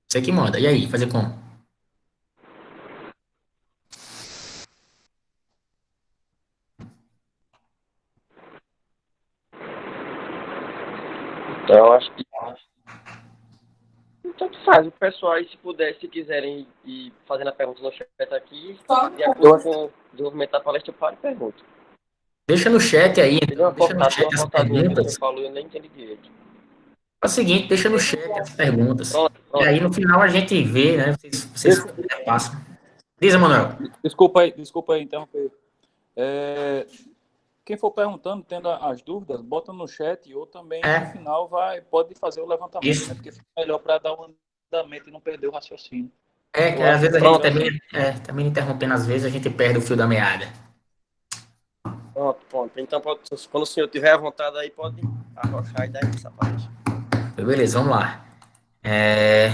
Você que manda. E aí, fazer como? Então, eu acho que tanto faz. O pessoal aí, se puder, se quiserem ir fazendo a pergunta no chat aqui, de Eu acordo acho- com o desenvolvimento da palestra, eu paro e pergunto. Deixa no chat aí, Deu então. Deixa no deu chat uma as cortadinha que você perguntas. falou e eu nem entendi direito. É o seguinte, deixa no chat as perguntas. Pronto, E pronto. aí, no final, a gente vê, né? Vocês Des- passam. Diz, Emanuel. Desculpa aí interromper. É, quem for perguntando, tendo as dúvidas, bota no chat ou também no É, final pode fazer o levantamento, isso. né? Porque fica melhor para dar um andamento e não perder o raciocínio. É, que Eu às acho vezes a gente melhor Pronto, assim. também interrompendo, às vezes a gente perde o fio da meada. pronto, pronto. Então, quando o senhor tiver à vontade aí, pode arrochar e dar início à palestra. Então, beleza, vamos lá. É,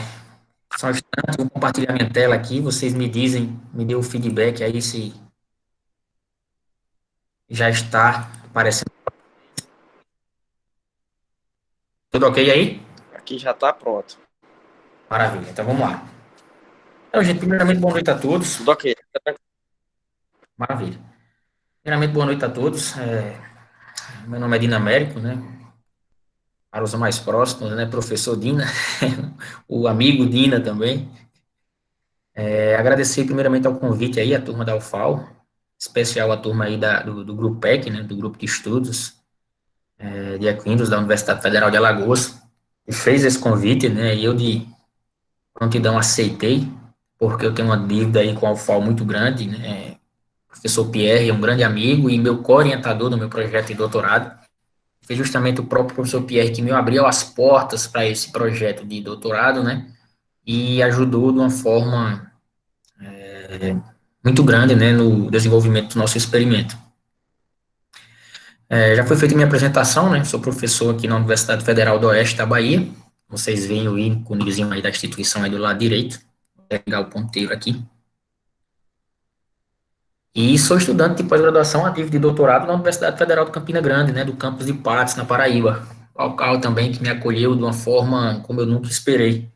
só um instante, vou compartilhar minha tela aqui. Vocês me dizem, me dê o feedback aí se já está aparecendo. Tudo ok aí? Aqui já está pronto. Maravilha. Então vamos lá. Então, gente, primeiramente, boa noite a todos. Tudo ok. Maravilha. Primeiramente, boa noite a todos. Meu nome é Dina Américo, né? Para os mais próximos, né? Professor Dina, o amigo Dina também. Agradecer primeiramente ao convite aí, a turma da UFAL, especial a turma aí do Grupo PEC, né? Do Grupo de Estudos de Equinos da Universidade Federal de Alagoas, que fez esse convite, né? E eu de prontidão aceitei, porque eu tenho uma dívida aí com a UFAL muito grande, né? O professor Pierre é um grande amigo e meu co-orientador no meu projeto de doutorado. Foi justamente o próprio professor Pierre que me abriu as portas para esse projeto de doutorado, né? E ajudou de uma forma muito grande, né, no desenvolvimento do nosso experimento. Já foi feita minha apresentação, né? Sou professor aqui na Universidade Federal do Oeste da Bahia. Vocês veem o íconezinho aí da instituição aí do lado direito. Vou pegar o ponteiro aqui. E sou estudante de pós-graduação ativo de doutorado na Universidade Federal de Campina Grande, né, do campus de Patos, na Paraíba. Local também que me acolheu de uma forma como eu nunca esperei.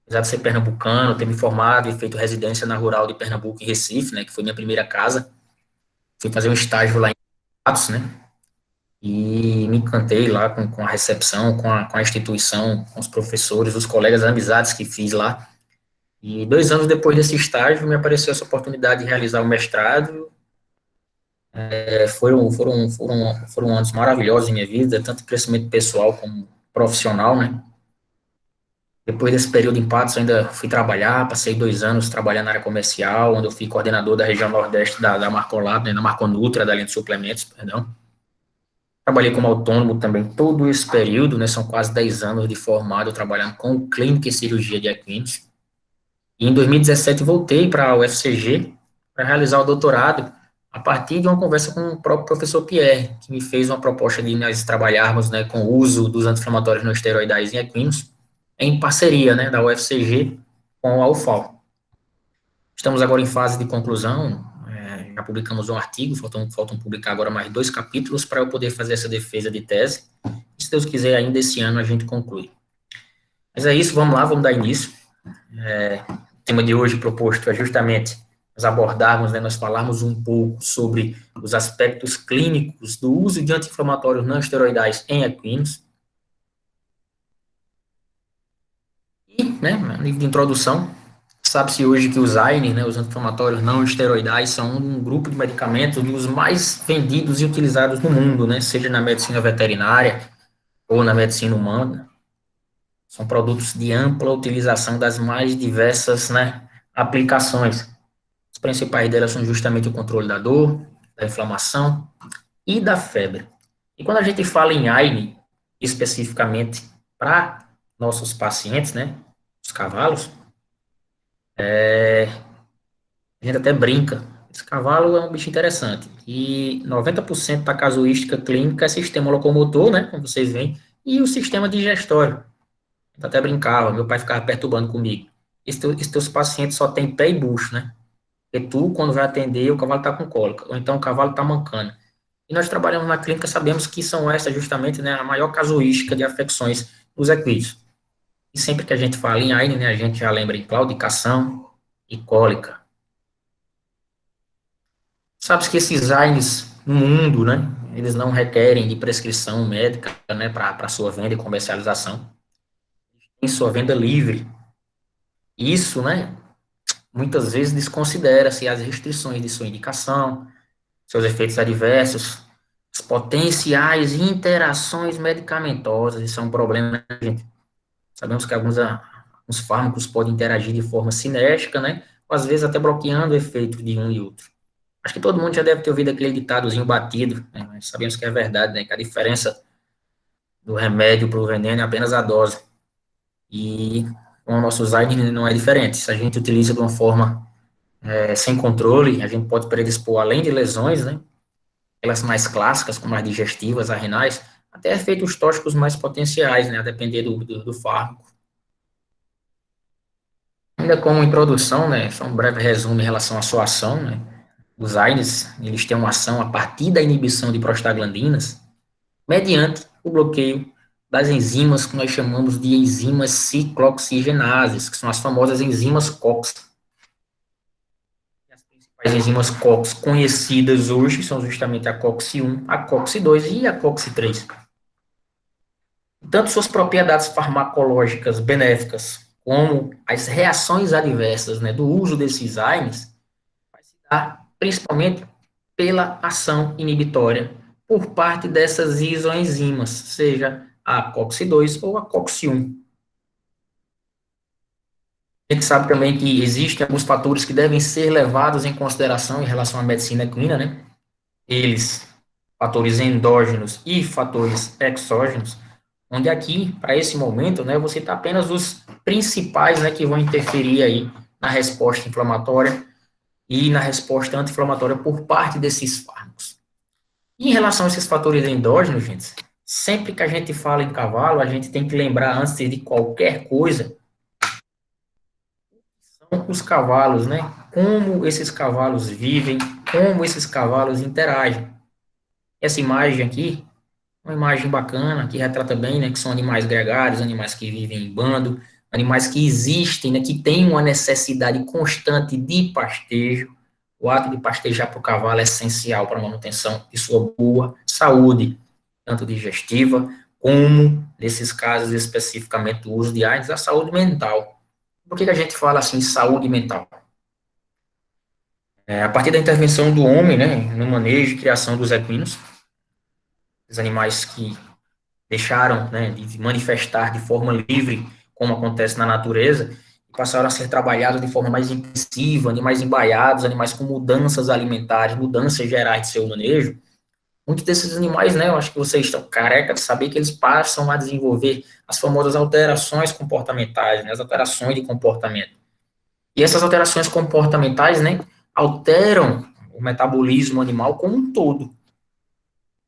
Apesar de ser pernambucano, ter me formado e feito residência na Rural de Pernambuco e Recife, né, que foi minha primeira casa. Fui fazer um estágio lá em Patos, né, e me encantei lá com a recepção, com a instituição, com os professores, os colegas, as amizades que fiz lá. E 2 anos depois desse estágio, me apareceu essa oportunidade de realizar o mestrado. Foram anos maravilhosos em minha vida, tanto crescimento pessoal como profissional, né? Depois desse período em Patos, eu ainda fui trabalhar, passei 2 anos trabalhando na área comercial, onde eu fui coordenador da região nordeste da Marcolab, né, da Marconutra, da linha de suplementos, perdão. Trabalhei como autônomo também todo esse período, né, são quase 10 anos de formado trabalhando com clínica e cirurgia de equinos. E em 2017 voltei para a UFCG para realizar o doutorado a partir de uma conversa com o próprio professor Pierre, que me fez uma proposta de nós trabalharmos, né, com o uso dos anti-inflamatórios não esteroidais em equinos, em parceria, né, da UFCG com a UFAL. Estamos agora em fase de conclusão, já publicamos um artigo, faltam publicar agora mais 2 capítulos para eu poder fazer essa defesa de tese. E, se Deus quiser, ainda esse ano a gente conclui. Mas é isso, vamos lá, vamos dar início. O tema de hoje proposto é justamente nós abordarmos, né, nós falarmos um pouco sobre os aspectos clínicos do uso de anti-inflamatórios não esteroidais em equinos. E, né, a nível de introdução, sabe-se hoje que os AINE, né, os anti-inflamatórios não esteroidais, são um grupo de medicamentos dos mais vendidos e utilizados no mundo, né, seja na medicina veterinária ou na medicina humana. São produtos de ampla utilização das mais diversas, né, aplicações. As principais delas são justamente o controle da dor, da inflamação e da febre. E quando a gente fala em AINE, especificamente para nossos pacientes, né, os cavalos, a gente até brinca. Esse cavalo é um bicho interessante. E 90% da casuística clínica é sistema locomotor, né, como vocês veem, e o sistema digestório. Eu até brincava, meu pai ficava perturbando comigo. Esses teus pacientes só tem pé e bucho, né? Porque tu, quando vai atender, o cavalo está com cólica, ou então o cavalo está mancando. E nós trabalhamos na clínica, sabemos que são essas justamente, né, a maior casuística de afecções dos equinos. E sempre que a gente fala em AINE, né, a gente já lembra em claudicação e cólica. Sabe que esses AINES no mundo, né, eles não requerem de prescrição médica, né, para sua venda e comercialização. Em sua venda livre. Isso, né, muitas vezes desconsidera-se as restrições de sua indicação, seus efeitos adversos, as potenciais interações medicamentosas. Isso é um problema, né, gente? Sabemos que alguns fármacos podem interagir de forma cinética, né, ou às vezes até bloqueando o efeito de um e outro. Acho que todo mundo já deve ter ouvido aquele ditadozinho batido, né, mas sabemos que é verdade, né, que a diferença do remédio para o veneno é apenas a dose. E com o nosso Alzheimer não é diferente. Se a gente utiliza de uma forma sem controle, a gente pode predispor, além de lesões, né, aquelas mais clássicas, como as digestivas, as renais, até efeitos tóxicos mais potenciais, né, a depender do fármaco. Ainda como introdução, né, só um breve resumo em relação à sua ação, né, os AINES, eles têm uma ação a partir da inibição de prostaglandinas, mediante o bloqueio das enzimas que nós chamamos de enzimas ciclooxigenases, que são as famosas enzimas COX. As principais enzimas COX conhecidas hoje são justamente a COX-1, a COX-2 e a COX-3. Tanto suas propriedades farmacológicas benéficas, como as reações adversas, né, do uso desses AINES, vai se dar principalmente pela ação inibitória por parte dessas isoenzimas, seja a COX-2 ou a COX-1. A gente sabe também que existem alguns fatores que devem ser levados em consideração em relação à medicina equina, né? Eles, fatores endógenos e fatores exógenos, onde aqui, para esse momento, né, você está apenas os principais, né, que vão interferir aí na resposta inflamatória e na resposta anti-inflamatória por parte desses fármacos. E em relação a esses fatores endógenos, gente, sempre que a gente fala em cavalo, a gente tem que lembrar, antes de qualquer coisa, são os cavalos, né? Como esses cavalos vivem, como esses cavalos interagem. Essa imagem aqui, uma imagem bacana, que retrata bem, né, que são animais gregários, animais que vivem em bando, animais que existem, né, que têm uma necessidade constante de pastejo. O ato de pastejar para o cavalo é essencial para a manutenção de sua boa saúde, tanto digestiva, como, nesses casos especificamente, o uso de AIDS, a saúde mental. Por que a gente fala assim, saúde mental? A partir da intervenção do homem, né, no manejo e criação dos equinos, os animais que deixaram, né, de manifestar de forma livre, como acontece na natureza, e passaram a ser trabalhados de forma mais intensiva, animais embaiados, animais com mudanças alimentares, mudanças gerais de seu manejo. Muitos desses animais, né, eu acho que vocês estão careca de saber que eles passam a desenvolver as famosas alterações comportamentais, né, as alterações de comportamento. E essas alterações comportamentais, né, alteram o metabolismo animal como um todo.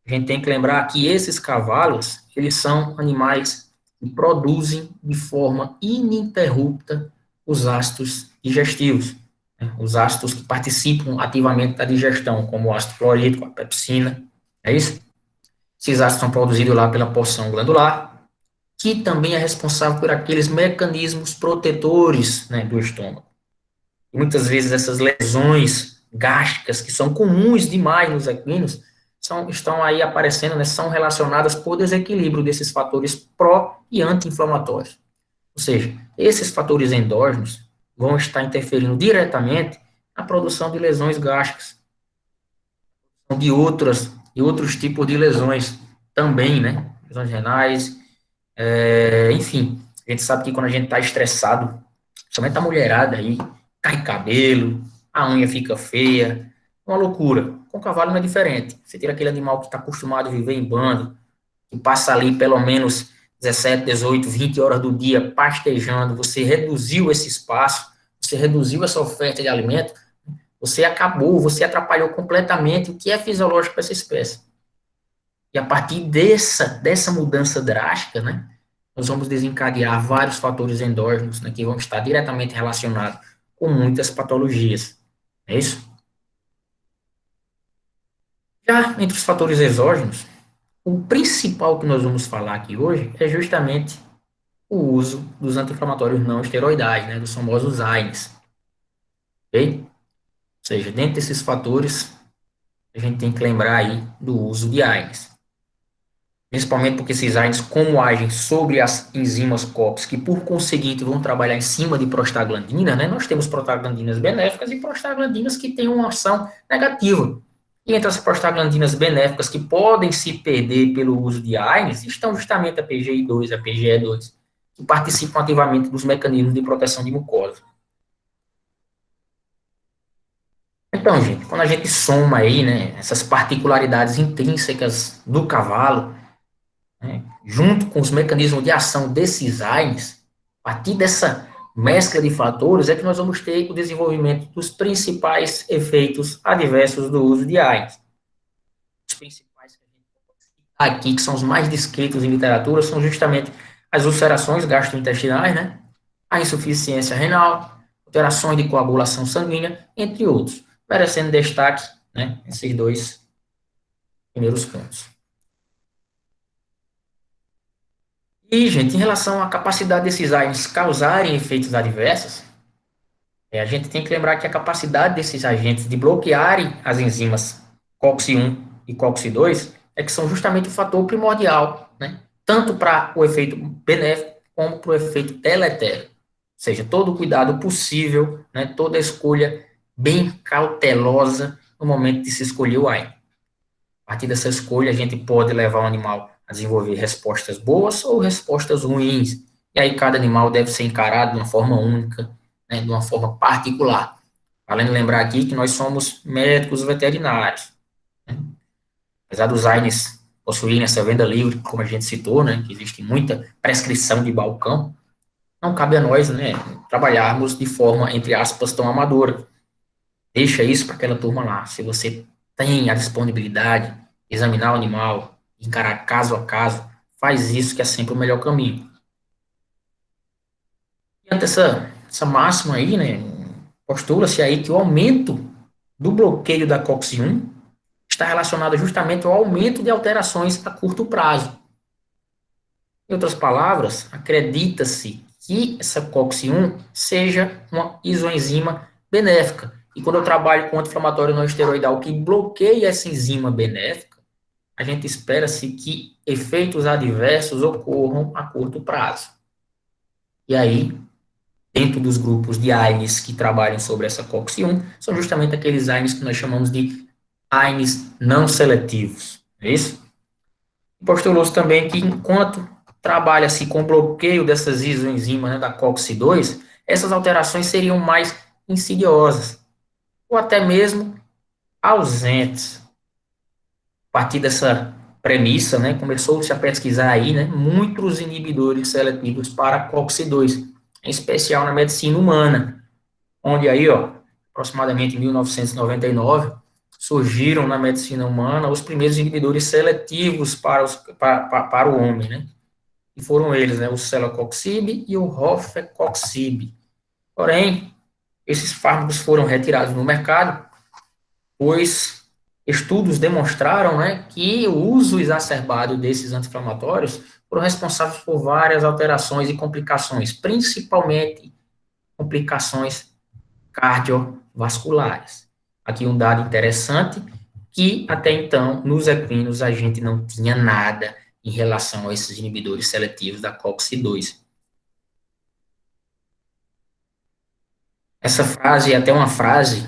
A gente tem que lembrar que esses cavalos, eles são animais que produzem de forma ininterrupta os ácidos digestivos, né? Os ácidos que participam ativamente da digestão, como o ácido clorídrico, a pepsina, é isso? Esses ácidos são produzidos lá pela porção glandular, que também é responsável por aqueles mecanismos protetores, né, do estômago. E muitas vezes essas lesões gástricas, que são comuns demais nos equinos, estão aí aparecendo, né, são relacionadas por desequilíbrio desses fatores pró e anti-inflamatórios. Ou seja, esses fatores endógenos vão estar interferindo diretamente na produção de lesões gástricas, de outros tipos de lesões também, né? Lesões renais, enfim. A gente sabe que quando a gente está estressado, principalmente a mulherada aí, cai cabelo, a unha fica feia, uma loucura. Com o cavalo não é diferente. Você tira aquele animal que está acostumado a viver em bando, que passa ali pelo menos 17, 18, 20 horas do dia pastejando, você reduziu esse espaço, você reduziu essa oferta de alimento, você acabou, você atrapalhou completamente o que é fisiológico para essa espécie. E a partir dessa mudança drástica, né, nós vamos desencadear vários fatores endógenos, né, que vão estar diretamente relacionados com muitas patologias. É isso? Já entre os fatores exógenos, o principal que nós vamos falar aqui hoje é justamente o uso dos anti-inflamatórios não esteroidais, né, dos famosos AINES, ok? Ou seja, dentro desses fatores, a gente tem que lembrar aí do uso de AINES. Principalmente porque esses AINES, como agem sobre as enzimas COX, que por conseguinte vão trabalhar em cima de prostaglandina, né? Nós temos prostaglandinas benéficas e prostaglandinas que têm uma ação negativa. E entre as prostaglandinas benéficas que podem se perder pelo uso de AINES, estão justamente a PGI2, a PGE2, que participam ativamente dos mecanismos de proteção de mucosa. Então, gente, quando a gente soma aí, né, essas particularidades intrínsecas do cavalo, né, junto com os mecanismos de ação desses AINES, a partir dessa mescla de fatores é que nós vamos ter o desenvolvimento dos principais efeitos adversos do uso de AINES. Os principais que a gente pode citar aqui, que são os mais descritos em literatura, são justamente as ulcerações gastrointestinais, né, a insuficiência renal, alterações de coagulação sanguínea, entre outros, merecendo destaque, né, esses dois primeiros pontos. E, gente, em relação à capacidade desses AINES causarem efeitos adversos, a gente tem que lembrar que a capacidade desses agentes de bloquearem as enzimas COX-1 e COX-2 é que são justamente o fator primordial, né? Tanto para o efeito benéfico como para o efeito deletério. Ou seja, todo o cuidado possível, né? Toda a escolha bem cautelosa no momento de se escolher o AINE. A partir dessa escolha, a gente pode levar o animal a desenvolver respostas boas ou respostas ruins. E aí cada animal deve ser encarado de uma forma única, né, de uma forma particular. Além de lembrar aqui que nós somos médicos veterinários. Né? Apesar dos AINES possuírem essa venda livre, como a gente citou, né, que existe muita prescrição de balcão, não cabe a nós, né, trabalharmos de forma, entre aspas, tão amadora. Deixa isso para aquela turma lá. Se você tem a disponibilidade, examinar o animal, encarar caso a caso, faz isso que é sempre o melhor caminho. Diante dessa máxima aí, né, postula-se aí que o aumento do bloqueio da COX-1 está relacionado justamente ao aumento de alterações a curto prazo. Em outras palavras, acredita-se que essa COX-1 seja uma isoenzima benéfica. E quando eu trabalho com anti-inflamatório não esteroidal que bloqueia essa enzima benéfica, a gente espera-se que efeitos adversos ocorram a curto prazo. E aí, dentro dos grupos de AINES que trabalham sobre essa COX-1, são justamente aqueles AINES que nós chamamos de AINES não seletivos. É isso? Postulou-se também que enquanto trabalha-se com bloqueio dessas isoenzimas, né, da COX-2, essas alterações seriam mais insidiosas, ou até mesmo ausentes. A partir dessa premissa, né, começou-se a pesquisar aí, né, muitos inibidores seletivos para COX-2, em especial na medicina humana, onde aí, ó, aproximadamente em 1999, surgiram na medicina humana os primeiros inibidores seletivos para o homem, né? E foram eles, né, o celecoxib e o rofecoxib. Porém, esses fármacos foram retirados no mercado, pois estudos demonstraram, né, que o uso exacerbado desses anti-inflamatórios foram responsáveis por várias alterações e complicações, principalmente complicações cardiovasculares. Aqui um dado interessante, que até então, nos equinos, a gente não tinha nada em relação a esses inibidores seletivos da COX-2. Essa frase é até uma frase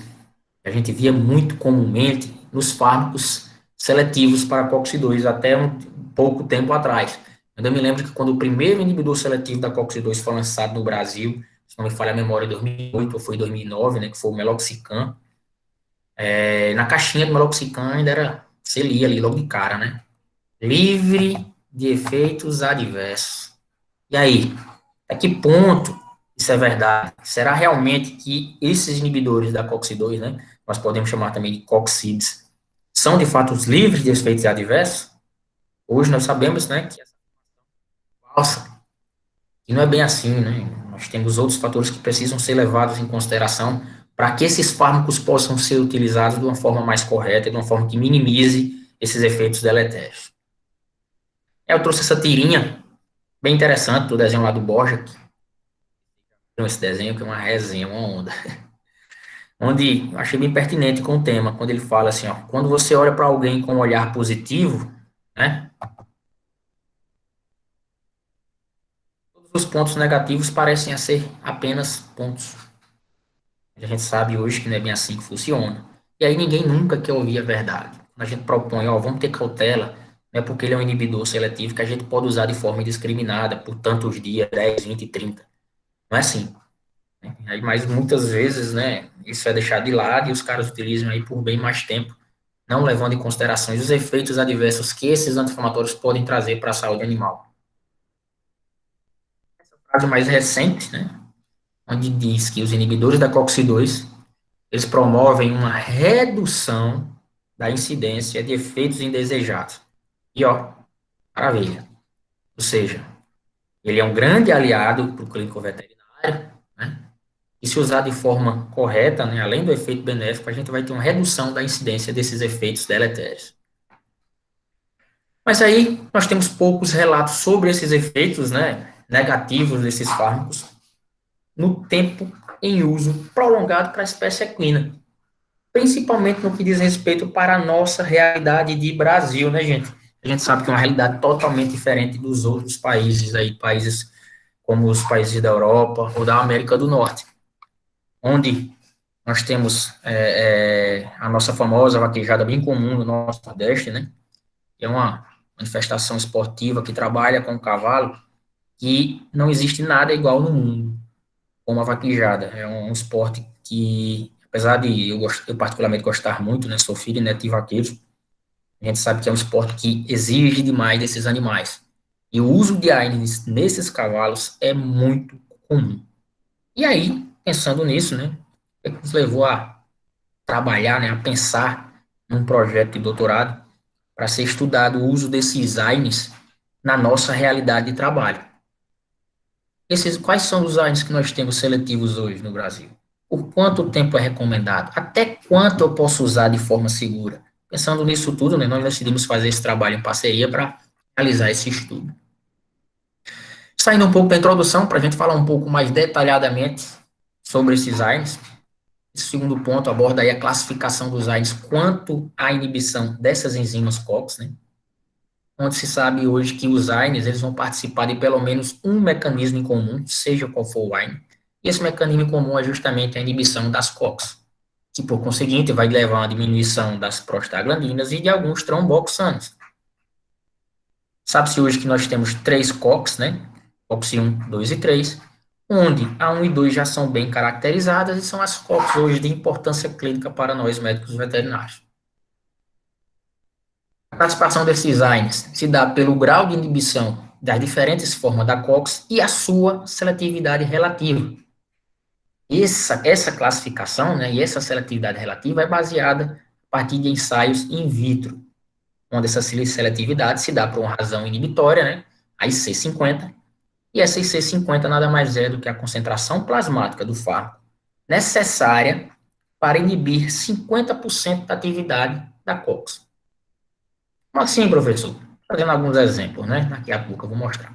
que a gente via muito comumente nos fármacos seletivos para COX-2, até um pouco tempo atrás. Eu ainda me lembro que quando o primeiro inibidor seletivo da COX-2 foi lançado no Brasil, se não me falha a memória, em 2008 ou foi 2009, né, que foi o Meloxicam, na caixinha do Meloxicam ainda era, você lia ali logo de cara, né? Livre de efeitos adversos. E aí, a que ponto isso é verdade? Será realmente que esses inibidores da COX-2, né, nós podemos chamar também de COX-SIDs, são de fato livres de efeitos adversos? Hoje nós sabemos, né, que essa é falsa. E não é bem assim, né? Nós temos outros fatores que precisam ser levados em consideração para que esses fármacos possam ser utilizados de uma forma mais correta, de uma forma que minimize esses efeitos deletérios. Eu trouxe essa tirinha Bem interessante o desenho lá do Borja, esse desenho que é uma resenha, uma onda, onde eu achei bem pertinente com o tema, quando ele fala assim, ó, quando você olha para alguém com um olhar positivo, né, todos os pontos negativos parecem a ser apenas pontos. A gente sabe hoje que não é bem assim que funciona. E aí ninguém nunca quer ouvir a verdade. Quando a gente propõe, ó, vamos ter cautela, não é porque ele é um inibidor seletivo que a gente pode usar de forma indiscriminada por tantos dias, 10, 20, 30. Não é assim. Né? Aí, mas muitas vezes, né, isso é deixado de lado e os caras utilizam aí por bem mais tempo, não levando em consideração os efeitos adversos que esses anti-inflamatórios podem trazer para a saúde animal. O caso mais recente, né, onde diz que os inibidores da COX-2 eles promovem uma redução da incidência de efeitos indesejados. E, ó, maravilha. Ou seja, ele é um grande aliado para o clínico veterinário, né? E se usar de forma correta, né, além do efeito benéfico, a gente vai ter uma redução da incidência desses efeitos deletérios. Mas aí nós temos poucos relatos sobre esses efeitos, né, negativos desses fármacos no tempo em uso prolongado para a espécie equina, principalmente no que diz respeito para a nossa realidade de Brasil, né, gente? A gente sabe que é uma realidade totalmente diferente dos outros países aí, países como os países da Europa ou da América do Norte, onde nós temos a nossa famosa vaquejada bem comum no nosso Nordeste, né? Que é uma manifestação esportiva que trabalha com o cavalo, que não existe nada igual no mundo como a vaquejada. É um esporte que, apesar de eu particularmente gostar muito, né, sou filho e neto de vaqueiros, a gente sabe que é um esporte que exige demais desses animais. E o uso de AINES nesses cavalos é muito comum. E aí, pensando nisso, né, o que nos levou a trabalhar, né, a pensar num projeto de doutorado para ser estudado o uso desses AINES na nossa realidade de trabalho. Quais são os AINES que nós temos seletivos hoje no Brasil? Por quanto tempo é recomendado? Até quanto eu posso usar de forma segura? Pensando nisso tudo, né, nós decidimos fazer esse trabalho em parceria para realizar esse estudo. Saindo um pouco da introdução, para a gente falar um pouco mais detalhadamente sobre esses AINES, esse segundo ponto aborda aí a classificação dos AINES quanto à inibição dessas enzimas COX, né, onde se sabe hoje que os AINES eles vão participar de pelo menos um mecanismo em comum, seja qual for o AINE, e esse mecanismo em comum é justamente a inibição das COX, que por conseguinte vai levar a uma diminuição das prostaglandinas e de alguns tromboxanos. Sabe-se hoje que nós temos 3 COX, né? COX-1, 2 e 3, onde a 1 e 2 já são bem caracterizadas e são as COX hoje de importância clínica para nós médicos veterinários. A classificação desses AINES se dá pelo grau de inibição das diferentes formas da COX e a sua seletividade relativa. Essa classificação, né, e essa seletividade relativa é baseada a partir de ensaios in vitro, onde essa seletividade se dá por uma razão inibitória, né, a IC50, e essa IC50 nada mais é do que a concentração plasmática do fármaco necessária para inibir 50% da atividade da COX. Como assim, professor? Fazendo alguns exemplos, né? Daqui a pouco eu vou mostrar.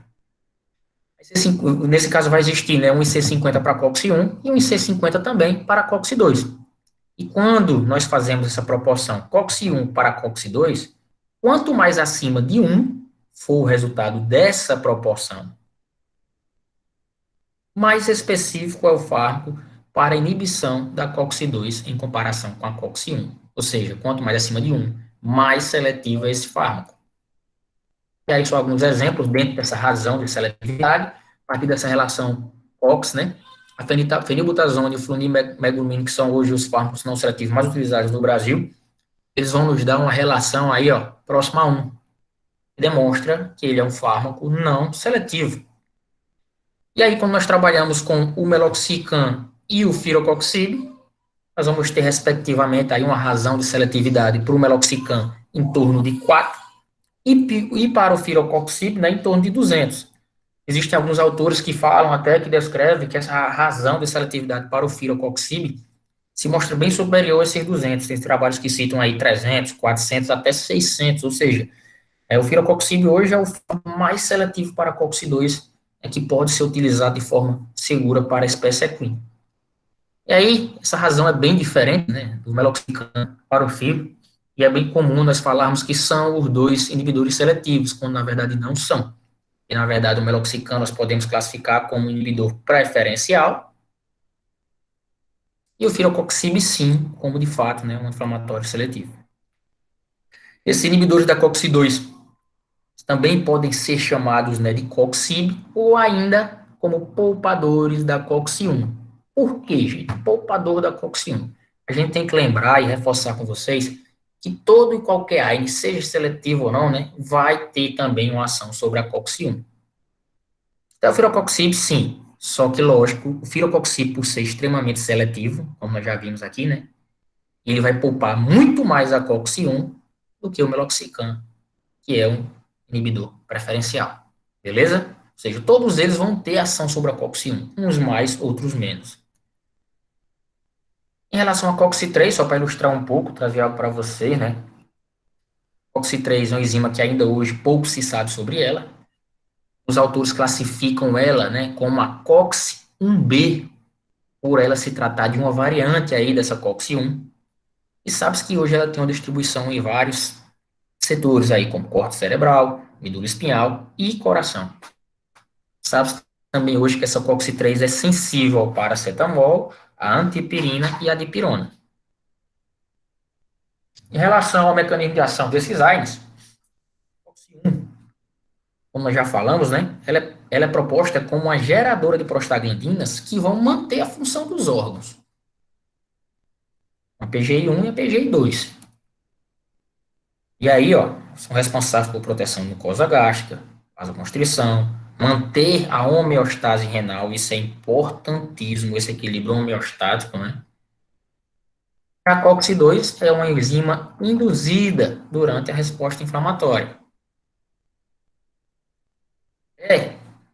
Nesse caso vai existir, né, um IC50 para COX-1 e um IC50 também para COX-2. E quando nós fazemos essa proporção COX-1 para COX-2, quanto mais acima de 1 for o resultado dessa proporção, mais específico é o fármaco para inibição da COX-2 em comparação com a COX-1. Ou seja, quanto mais acima de 1, mais seletivo é esse fármaco. E aí são alguns exemplos dentro dessa razão de seletividade, a partir dessa relação COX, né? A fenilbutazona e o flunimeglumine, que são hoje os fármacos não seletivos mais utilizados no Brasil, eles vão nos dar uma relação aí, ó, próxima a 1, que demonstra que ele é um fármaco não seletivo. E aí, quando nós trabalhamos com o meloxicam e o firocoxib, nós vamos ter, respectivamente, aí uma razão de seletividade para o meloxicam em torno de 4, e para o firocoxib, né, em torno de 200. Existem alguns autores que falam até, que descrevem que essa razão de seletividade para o firocoxib se mostra bem superior a esses 200. Tem trabalhos que citam aí 300, 400, até 600, ou seja, O firocoxib hoje é o mais seletivo para COX-2, que pode ser utilizado de forma segura para a espécie equina. E aí, essa razão é bem diferente, né, do meloxicam para o fibro, e é bem comum nós falarmos que são os dois inibidores seletivos, quando na verdade não são. E na verdade o meloxicam nós podemos classificar como inibidor preferencial, e o firocoxib sim, como de fato, né, um inflamatório seletivo. Esses inibidores da COX-2 também podem ser chamados, né, de COXIB ou ainda como poupadores da COX-1. Por quê, gente? Poupador da COX-1. A gente tem que lembrar e reforçar com vocês que todo e qualquer AINE, seja seletivo ou não, né, vai ter também uma ação sobre a COX-1. Então, o firocoxib, sim. Só que, lógico, o firocoxib, por ser extremamente seletivo, como nós já vimos aqui, né, ele vai poupar muito mais a COX-1 do que o meloxicam, que é um inibidor preferencial. Beleza? Ou seja, todos eles vão ter ação sobre a COX-1, uns mais, outros menos. Em relação a COX-3, só para ilustrar um pouco, trazer algo para vocês, né? COX-3 é uma enzima que ainda hoje pouco se sabe sobre ela. Os autores classificam ela, né, como a COX-1B, por ela se tratar de uma variante aí dessa COX-1. E sabe-se que hoje ela tem uma distribuição em vários setores aí, como corte cerebral, medula espinhal e coração. Sabe-se também hoje que essa COX-3 é sensível ao paracetamol, à antipirina e à dipirona. Em relação ao mecanismo de ação desses AINES, COX-1, como nós já falamos, né, ela é proposta como uma geradora de prostaglandinas que vão manter a função dos órgãos. A PGI-1 e a PGI-2. E aí, ó, são responsáveis por proteção mucosa gástrica, vasoconstrição, manter a homeostase renal, isso é importantíssimo, esse equilíbrio homeostático, né? A COX-2 é uma enzima induzida durante a resposta inflamatória.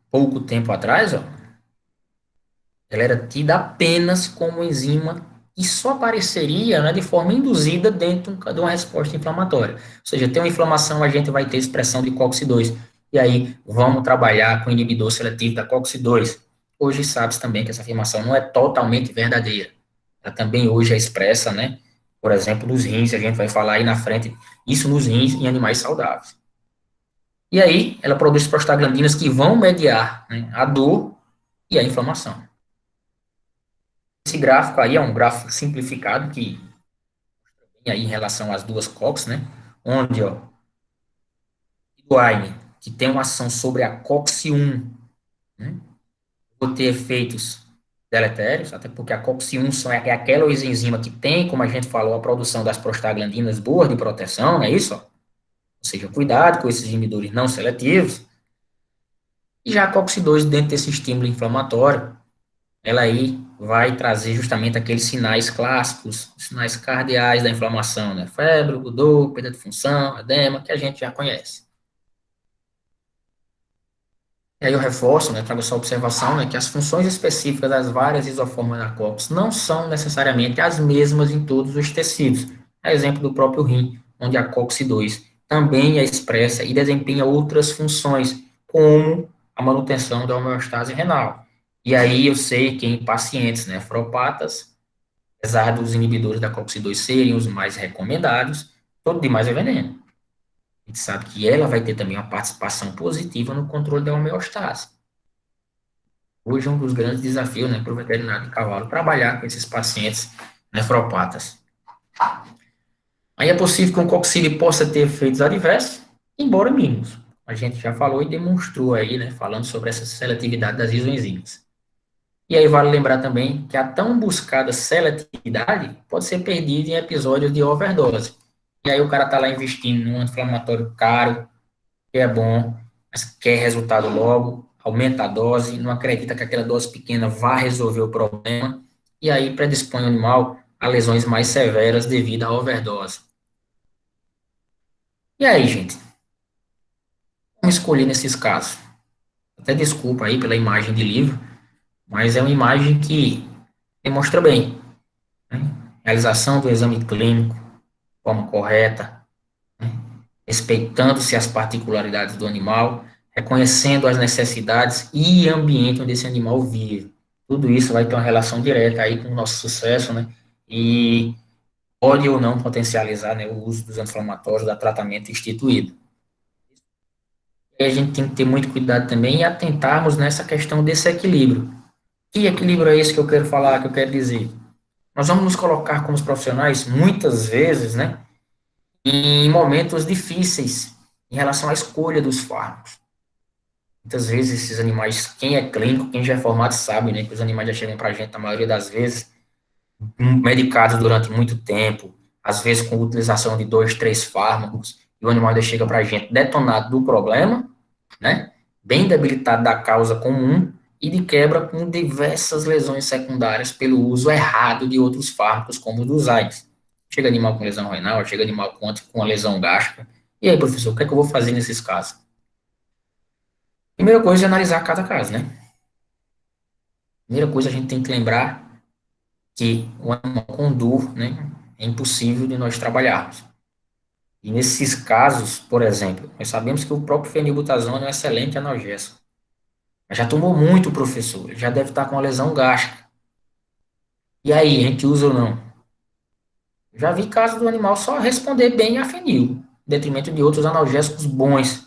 Pouco tempo atrás, ó, ela era tida apenas como enzima que só apareceria, né, de forma induzida dentro de uma resposta inflamatória. Ou seja, tem uma inflamação, a gente vai ter expressão de COX-2. E aí, vamos trabalhar com o inibidor seletivo da COX-2. Hoje sabe-se também que essa afirmação não é totalmente verdadeira. Ela também hoje é expressa, né, por exemplo, nos rins, a gente vai falar aí na frente, isso nos rins em animais saudáveis. E aí, ela produz prostaglandinas que vão mediar, né, a dor e a inflamação. Esse gráfico aí é um gráfico simplificado que tem aí em relação às duas COX, né? Onde, ó, o AINE, que tem uma ação sobre a COX-1, né? Vou ter efeitos deletérios, até porque a COX-1 é aquela enzima que tem, como a gente falou, a produção das prostaglandinas boas de proteção, não é isso? Ó? Ou seja, cuidado com esses inibidores não seletivos. E já a COX-2, dentro desse estímulo inflamatório, ela aí vai trazer justamente aqueles sinais clássicos, sinais cardeais da inflamação, né? Febre, dor, perda de função, edema, que a gente já conhece. E aí eu reforço, né, trago essa observação, né, que as funções específicas das várias isoformas da COX não são necessariamente as mesmas em todos os tecidos. É exemplo do próprio rim, onde a COX-2 também é expressa e desempenha outras funções, como a manutenção da homeostase renal. E aí eu sei que em pacientes nefropatas, apesar dos inibidores da COX-2 serem os mais recomendados, todo demais é veneno. A gente sabe que ela vai ter também uma participação positiva no controle da homeostase. Hoje é um dos grandes desafios, né, para o veterinário de cavalo trabalhar com esses pacientes nefropatas. Aí é possível que um coxíleo possa ter efeitos adversos, embora mínimos. A gente já falou e demonstrou aí, né, falando sobre essa seletividade das isoenzimas. E aí vale lembrar também que a tão buscada seletividade pode ser perdida em episódios de overdose. E aí o cara tá lá investindo num anti-inflamatório caro, que é bom, mas quer resultado logo, aumenta a dose, não acredita que aquela dose pequena vá resolver o problema, e aí predispõe o animal a lesões mais severas devido à overdose. E aí, gente, como escolher nesses casos? Até desculpa aí pela imagem de livro, mas é uma imagem que demonstra bem, né? Realização do exame clínico, forma correta, né? respeitando-se as particularidades do animal, reconhecendo as necessidades e ambiente onde esse animal vive. Tudo isso vai ter uma relação direta aí com o nosso sucesso, né? E pode ou não potencializar, né, o uso dos anti-inflamatórios, da tratamento instituído. E a gente tem que ter muito cuidado também e atentarmos nessa questão desse equilíbrio. Que equilíbrio é esse que eu quero falar, que eu quero dizer? Nós vamos nos colocar como os profissionais, muitas vezes, né, em momentos difíceis em relação à escolha dos fármacos. Muitas vezes esses animais, quem é clínico, quem já é formado sabe, né, que os animais já chegam para a gente, na maioria das vezes, medicados durante muito tempo, às vezes com utilização de 2, 3 fármacos, e o animal ainda chega para a gente detonado do problema, né, bem debilitado da causa comum, e de quebra com diversas lesões secundárias pelo uso errado de outros fármacos, como os dos AIDS. Chega animal com lesão renal, chega animal com uma lesão gástrica. E aí, professor, o que é que eu vou fazer nesses casos? Primeira coisa é analisar cada caso, né? Primeira coisa, a gente tem que lembrar que o animal com dor, né, é impossível de nós trabalharmos. E nesses casos, por exemplo, nós sabemos que o próprio fenilbutazona é um excelente analgésico. Mas já tomou muito, professor, ele já deve estar com uma lesão gástrica. E aí, a gente usa ou não? Já vi casos do animal só responder bem a fenil, em detrimento de outros analgésicos bons.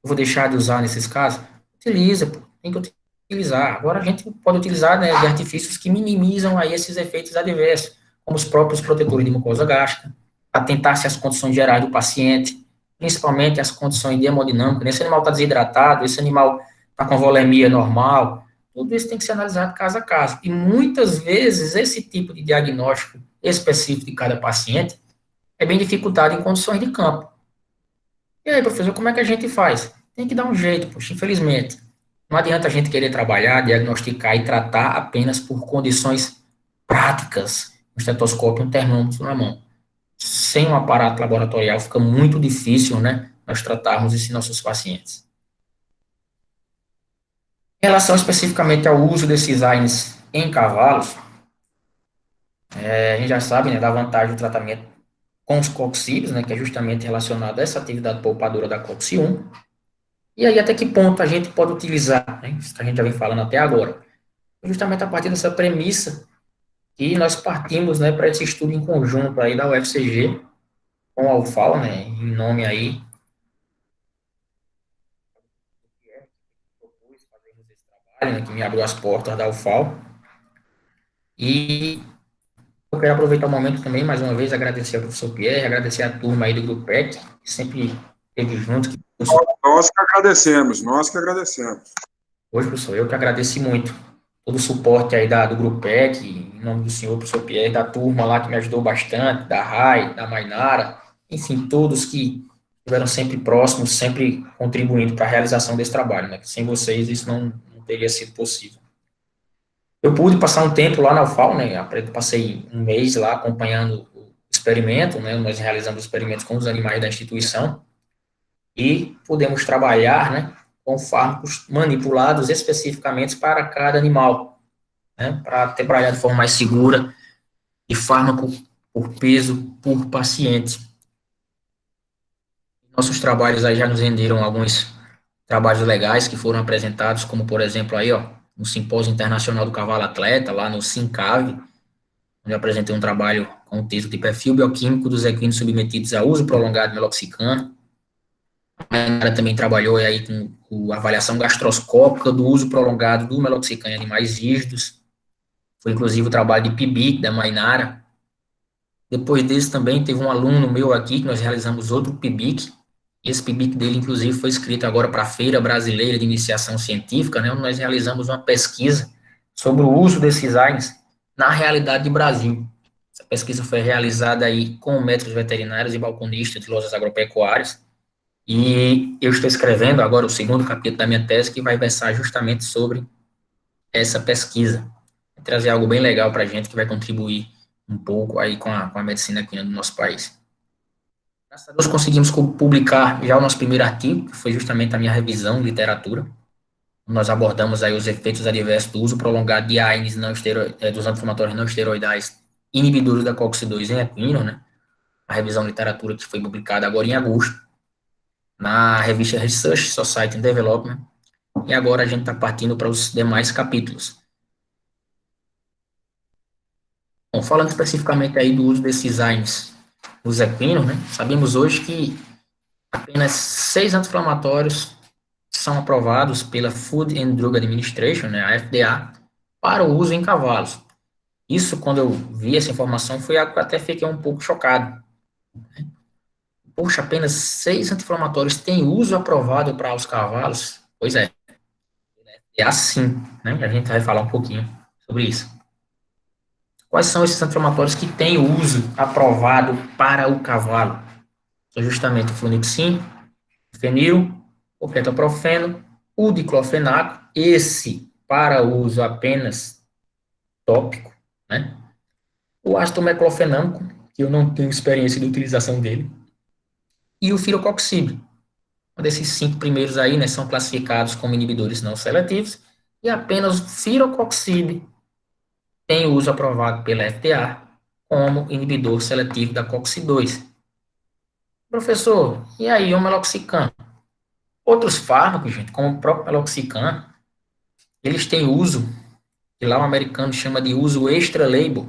Eu vou deixar de usar nesses casos? Utiliza, pô, tem que utilizar. Agora a gente pode utilizar, né, de artifícios que minimizam aí esses efeitos adversos, como os próprios protetores de mucosa gástrica, atentar-se às condições gerais do paciente, principalmente as condições de hemodinâmica. Esse animal está desidratado, esse animal está com volemia normal, tudo isso tem que ser analisado caso a caso. E muitas vezes esse tipo de diagnóstico específico de cada paciente é bem dificultado em condições de campo. E aí, professor, como é que a gente faz? Tem que dar um jeito, poxa, infelizmente. Não adianta a gente querer trabalhar, diagnosticar e tratar apenas por condições práticas, um estetoscópio e um termômetro na mão. Sem um aparato laboratorial fica muito difícil, né, nós tratarmos esses nossos pacientes. Em relação especificamente ao uso desses AINES em cavalos, a gente já sabe, né, da vantagem do tratamento com os coxídeos, né, que é justamente relacionado a essa atividade poupadora da COX-1. E aí, até que ponto a gente pode utilizar, né, isso que a gente já vem falando até agora, justamente a partir dessa premissa que nós partimos, né, para esse estudo em conjunto aí da UFCG com a UFAL, né, em nome aí, né, que me abriu as portas da UFAL. E eu quero aproveitar o momento também, mais uma vez, agradecer ao professor Pierre, agradecer a turma aí do Grupo PEC, que sempre esteve junto. Nós que agradecemos, nós que agradecemos. Hoje, professor, eu que agradeço muito todo o suporte aí do Grupo PEC, em nome do senhor, professor Pierre, da turma lá que me ajudou bastante, da Rai, da Mainara, enfim, todos que estiveram sempre próximos, sempre contribuindo para a realização desse trabalho, né? Sem vocês isso não teria sido possível. Eu pude passar um tempo lá na UFAL, né? Passei um mês lá acompanhando o experimento, né? Nós realizamos experimentos com os animais da instituição e pudemos trabalhar, né, com fármacos manipulados especificamente para cada animal, né? Para trabalhar de forma mais segura e fármaco por peso por paciente. Nossos trabalhos aí já nos renderam alguns trabalhos legais que foram apresentados, como por exemplo aí, ó, no Simpósio Internacional do Cavalo Atleta, lá no SINCAV, onde eu apresentei um trabalho com o título de Perfil Bioquímico dos Equinos Submetidos a Uso Prolongado de Meloxicam. A também trabalhou aí com a avaliação gastroscópica do uso prolongado do meloxicam em animais rígidos. Foi inclusive o trabalho de PIBIC, da Mainara. Depois desse também teve um aluno meu aqui, que nós realizamos outro PIBIC. Esse PIBIC dele, inclusive, foi escrito agora para a Feira Brasileira de Iniciação Científica, né, onde nós realizamos uma pesquisa sobre o uso desses AINES na realidade do Brasil. Essa pesquisa foi realizada aí com médicos veterinários e balconistas de lojas agropecuárias, e eu estou escrevendo agora o segundo capítulo da minha tese, que vai versar justamente sobre essa pesquisa. Vou trazer algo bem legal para a gente, que vai contribuir um pouco aí com a medicina aqui no nosso país. Graças a Deus conseguimos publicar já o nosso primeiro artigo, que foi justamente a minha revisão de literatura. Nós abordamos aí os efeitos adversos do uso prolongado de AINES dos anti-inflamatórios não esteroidais inibidores da COX-2 em equino, né? A revisão de literatura que foi publicada agora em agosto. na revista Research Society and Development, e agora a gente está partindo para os demais capítulos. Bom, falando especificamente aí do uso desses AINES nos equinos, né, sabemos hoje que apenas 6 anti-inflamatórios são aprovados pela Food and Drug Administration, né, a FDA, para o uso em cavalos. Isso, quando eu vi essa informação, foi algo que eu até fiquei um pouco chocado. Poxa, apenas 6 anti-inflamatórios têm uso aprovado para os cavalos? Pois é assim, né? A gente vai falar um pouquinho sobre isso. Quais são esses anti-inflamatórios que têm uso aprovado para o cavalo? São justamente o flunixin, o fenil, o ketoprofeno, o diclofenaco, esse para uso apenas tópico, né? O ácido meclofenâmico, que eu não tenho experiência de utilização dele, e o firocoxib. Um desses 5 primeiros aí, né, são classificados como inibidores não seletivos, e apenas o firocoxib tem uso aprovado pela FDA como inibidor seletivo da COX-2. Professor, e aí o meloxicam? Outros fármacos, gente, como o próprio meloxicam, eles têm uso, que lá o americano chama de uso extra-label.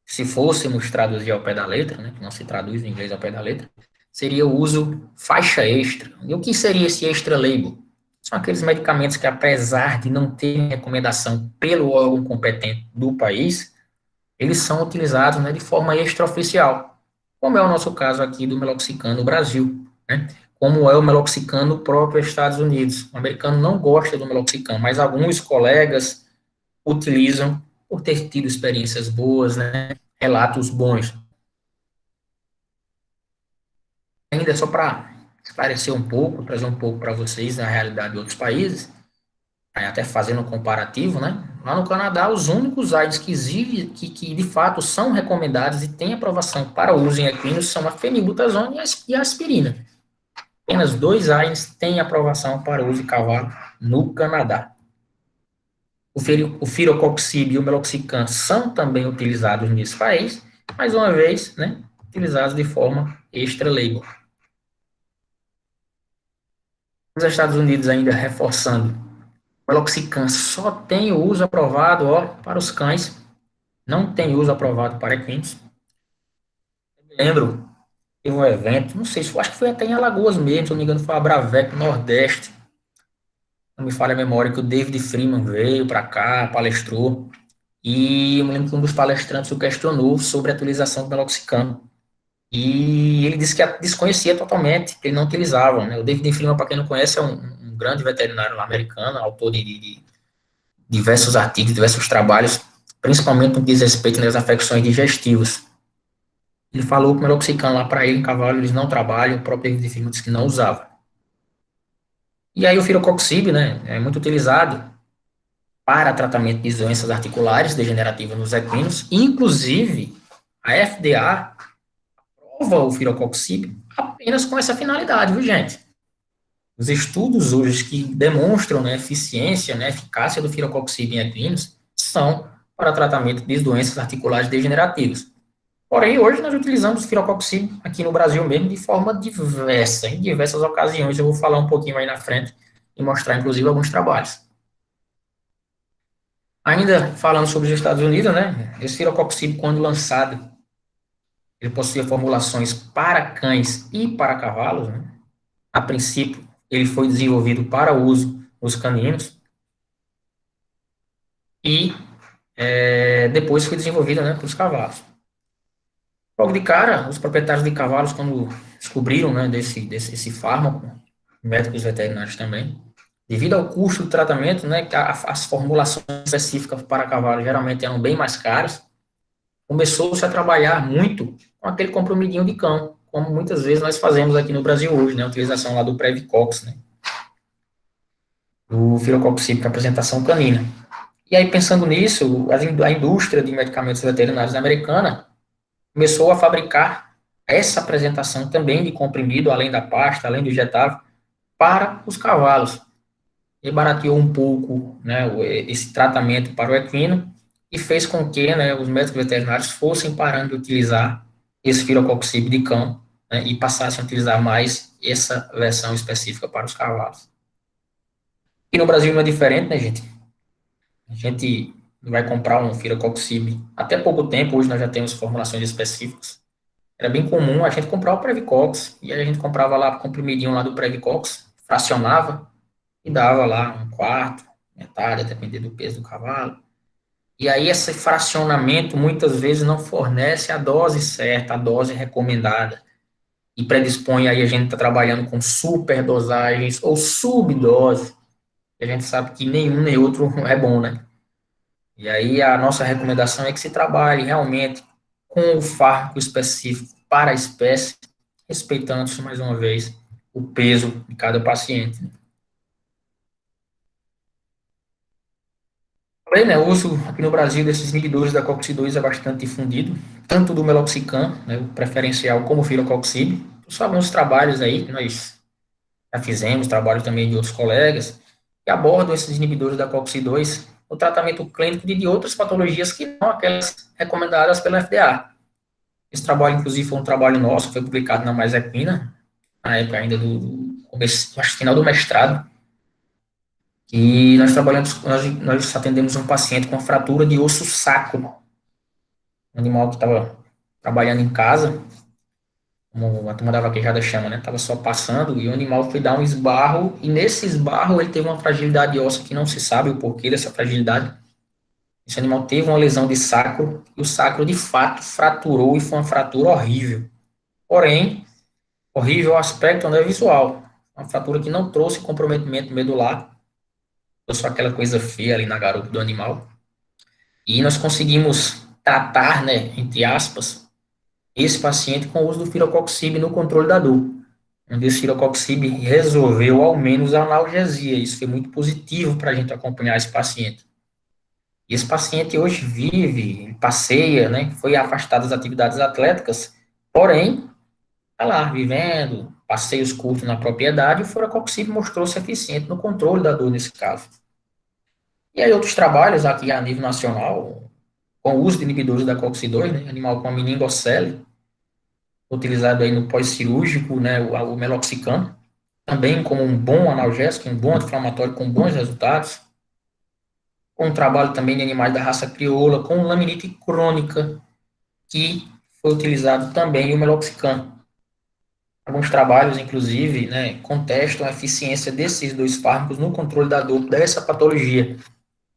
Se fôssemos traduzir ao pé da letra, né, que não se traduz em inglês ao pé da letra, seria o uso faixa extra. E o que seria esse extra-label? São aqueles medicamentos que, apesar de não terem recomendação pelo órgão competente do país, eles são utilizados, né, de forma extraoficial, como é o nosso caso aqui do meloxicam no Brasil, né, como é o meloxicam no próprio Estados Unidos. O americano não gosta do meloxicam, mas alguns colegas utilizam por ter tido experiências boas, né, relatos bons. Ainda só para esclarecer um pouco, trazer um pouco para vocês a realidade de outros países, até fazendo um comparativo, né? Lá no Canadá, os únicos AINES que de fato são recomendados e têm aprovação para uso em equinos são a fenilbutazona e a aspirina. Apenas 2 AINES têm aprovação para uso em cavalo no Canadá. O firocoxib e o meloxicam são também utilizados nesse país, mais uma vez, né, utilizados de forma extra-label. Os Estados Unidos ainda reforçando, o meloxicam só tem o uso aprovado, ó, para os cães, não tem uso aprovado para equinos. Eu lembro, teve um evento, não sei se acho que foi até em Alagoas mesmo, se não me engano, foi a Bravec Nordeste, não me falha a memória, que o David Freeman veio para cá, palestrou, e eu me lembro que um dos palestrantes o questionou sobre a utilização do meloxicam. E ele disse que desconhecia totalmente, que ele não utilizava, né? O David Freeman, para quem não conhece, é um grande veterinário americano, autor de diversos artigos, diversos trabalhos, principalmente no que diz respeito às afecções digestivas. Ele falou que o meloxicam lá para ele, em cavalo, eles não trabalham, o próprio David Freeman disse que não usava. E aí o firocoxib, né, é muito utilizado para tratamento de doenças articulares degenerativas nos equinos, inclusive a FDA aprova o firocoxib apenas com essa finalidade, viu, gente? Os estudos hoje que demonstram, né, eficiência, né, eficácia do firocoxib em equinos são para tratamento de doenças articulares degenerativas. Porém, hoje nós utilizamos o firocoxib aqui no Brasil mesmo de forma diversa, em diversas ocasiões. Eu vou falar um pouquinho aí na frente e mostrar, inclusive, alguns trabalhos. Ainda falando sobre os Estados Unidos, né, esse firocoxib, quando lançado, ele possui formulações para cães e para cavalos, né? A princípio, ele foi desenvolvido para uso nos caninos e depois foi desenvolvido, né, para os cavalos. Logo de cara, os proprietários de cavalos, quando descobriram, né, desse fármaco, médicos veterinários também, devido ao custo do tratamento, né, que as formulações específicas para cavalos geralmente eram bem mais caras, começou-se a trabalhar muito com aquele comprimidinho de cão, como muitas vezes nós fazemos aqui no Brasil hoje, né, a utilização lá do Previcox, né, do firocoxib para apresentação canina. E aí, pensando nisso, a indústria de medicamentos veterinários americana começou a fabricar essa apresentação também de comprimido, além da pasta, além do injetável, para os cavalos. E barateou um pouco, né, esse tratamento para o equino e fez com que, né, os médicos veterinários fossem parando de utilizar esse firocoxib de cão, né, e passassem a utilizar mais essa versão específica para os cavalos. E no Brasil não é diferente, né, gente? A gente vai comprar um Firocoxib até pouco tempo, hoje nós já temos formulações específicas. Era bem comum a gente comprar o Previcox, e aí a gente comprava lá comprimidinho lá do Previcox, fracionava e dava lá um quarto, metade, a depender do peso do cavalo. E aí esse fracionamento muitas vezes não fornece a dose certa, a dose recomendada. E predispõe aí a gente está trabalhando com superdosagens ou subdose. E a gente sabe que nenhum nem outro é bom, né? E aí a nossa recomendação é que se trabalhe realmente com o fármaco específico para a espécie, respeitando, mais uma vez, o peso de cada paciente. Também, né, o uso aqui no Brasil desses inibidores da COX-2 é bastante difundido, tanto do meloxicam, né, o preferencial, como o firocoxib. Só alguns trabalhos aí que nós já fizemos, trabalho também de outros colegas, que abordam esses inibidores da COX-2 no tratamento clínico de outras patologias que não aquelas recomendadas pela FDA. Esse trabalho, inclusive, foi um trabalho nosso, foi publicado na Mais Equina, na época ainda do começo, acho que final do mestrado, e nós trabalhamos, nós atendemos um paciente com fratura de osso sacro, um animal que estava trabalhando em casa, como a turma da vaquejada chama, né? Estava só passando e o animal foi dar um esbarro, e nesse esbarro ele teve uma fragilidade óssea que não se sabe o porquê dessa fragilidade. Esse animal teve uma lesão de sacro, e o sacro de fato fraturou, e foi uma fratura horrível. Porém, horrível aspecto não é visual. Uma fratura que não trouxe comprometimento medular, só aquela coisa feia ali na garupa do animal. E nós conseguimos tratar, né, entre aspas, esse paciente com o uso do firocoxib no controle da dor. Onde esse firocoxib resolveu ao menos a analgesia. Isso foi muito positivo para a gente acompanhar esse paciente. E esse paciente hoje vive, passeia, né, foi afastado das atividades atléticas, porém, está lá, vivendo, passeios curtos na propriedade, e o firocoxib mostrou-se eficiente no controle da dor nesse caso. E aí outros trabalhos aqui a nível nacional, com o uso de inibidores da COX-2, né, animal com a meningocele, utilizado aí no pós-cirúrgico, né, o meloxicam, também como um bom analgésico, um bom anti-inflamatório com bons resultados, com um trabalho também de animais da raça crioula, com laminite crônica, que foi utilizado também o meloxicam. Alguns trabalhos, inclusive, né, contestam a eficiência desses dois fármacos no controle da dor dessa patologia,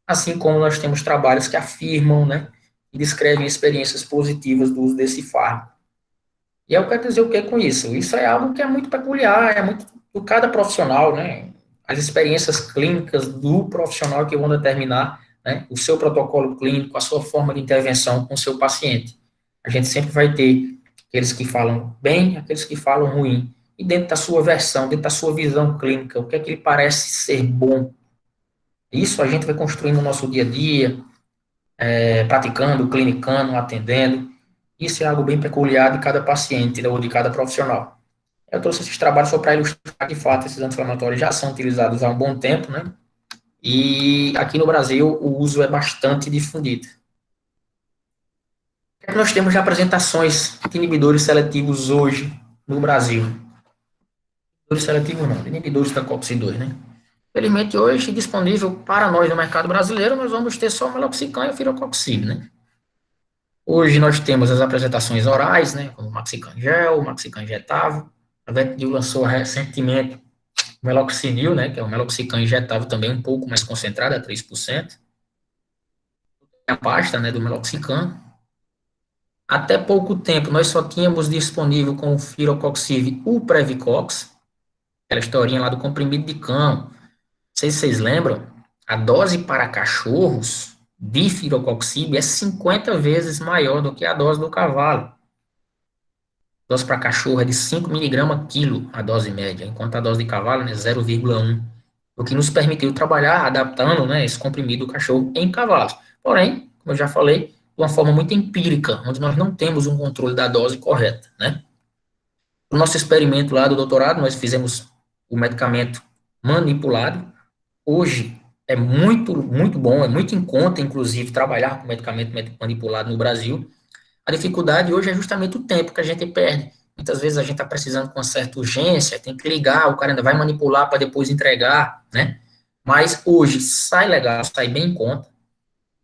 assim como nós temos trabalhos que afirmam, né, e descrevem experiências positivas do uso desse fármaco. E eu quero dizer o que com isso? Isso é algo que é muito peculiar, é muito do cada profissional, né? As experiências clínicas do profissional que vão determinar, né, o seu protocolo clínico, a sua forma de intervenção com o seu paciente. A gente sempre vai ter aqueles que falam bem, aqueles que falam ruim. E dentro da sua versão, dentro da sua visão clínica, o que é que ele parece ser bom? Isso a gente vai construindo no nosso dia a dia, praticando, clinicando, atendendo. Isso é algo bem peculiar de cada paciente, né, ou de cada profissional. Eu trouxe esses trabalhos só para ilustrar, de fato, esses anti-inflamatórios já são utilizados há um bom tempo, né? E aqui no Brasil o uso é bastante difundido. O que é que nós temos de apresentações de inibidores seletivos hoje no Brasil? Inibidores seletivos não, inibidores da COX-2, né? Felizmente hoje, disponível para nós no mercado brasileiro, nós vamos ter só o meloxicam e o firocoxib, né? Hoje nós temos as apresentações orais, né, como o Maxicam Gel, o Maxicam Injetável. A Vetbil lançou recentemente o Meloxicam, né, que é o Meloxicam Injetável também um pouco mais concentrado, a 3%. A pasta, né, do Meloxicam. Até pouco tempo nós só tínhamos disponível com o Firocoxib o Previcox, aquela historinha lá do comprimido de cão. Não sei se vocês lembram, a dose para cachorros de firocoxib é 50 vezes maior do que a dose do cavalo. A dose para cachorro é de 5 miligramas quilo, a dose média, enquanto a dose de cavalo é 0,1, o que nos permitiu trabalhar adaptando, né, esse comprimido do cachorro em cavalos. Porém, como eu já falei, de uma forma muito empírica, onde nós não temos um controle da dose correta, né? No nosso experimento lá do doutorado, nós fizemos o medicamento manipulado. Hoje é muito bom, é muito em conta, inclusive, trabalhar com medicamento manipulado no Brasil. A dificuldade hoje é justamente o tempo que a gente perde Muitas vezes a gente está precisando com uma certa urgência, tem que ligar, o cara ainda vai manipular para depois entregar, né? Mas hoje sai legal, sai bem em conta,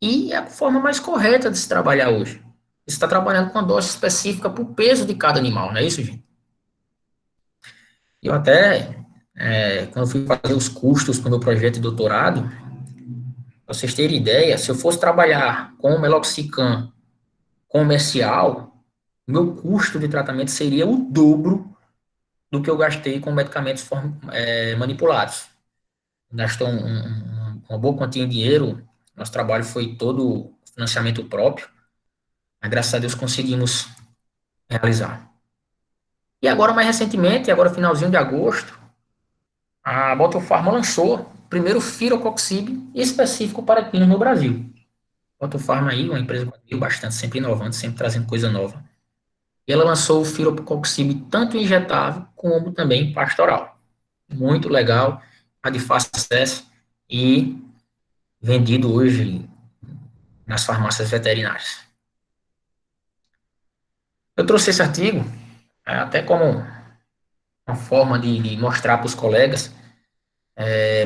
e é a forma mais correta de se trabalhar hoje. Você está trabalhando com uma dose específica para o peso de cada animal, não é isso, gente? Eu até, quando fui fazer os custos para o meu projeto de doutorado, para vocês terem ideia, se eu fosse trabalhar com o meloxicam comercial, meu custo de tratamento seria o dobro do que eu gastei com medicamentos manipulados. Gastou uma boa quantia de dinheiro, nosso trabalho foi todo financiamento próprio, mas graças a Deus conseguimos realizar. E agora, mais recentemente, agora finalzinho de agosto, a Botofarma lançou o primeiro Firocoxib específico para equinos no Brasil. Botofarma aí, uma empresa bastante sempre inovando, sempre trazendo coisa nova. E ela lançou o Firocoxib tanto injetável como também pastoral. Muito legal, tá de fácil acesso e vendido hoje nas farmácias veterinárias. Eu trouxe esse artigo até como uma forma de mostrar para os colegas,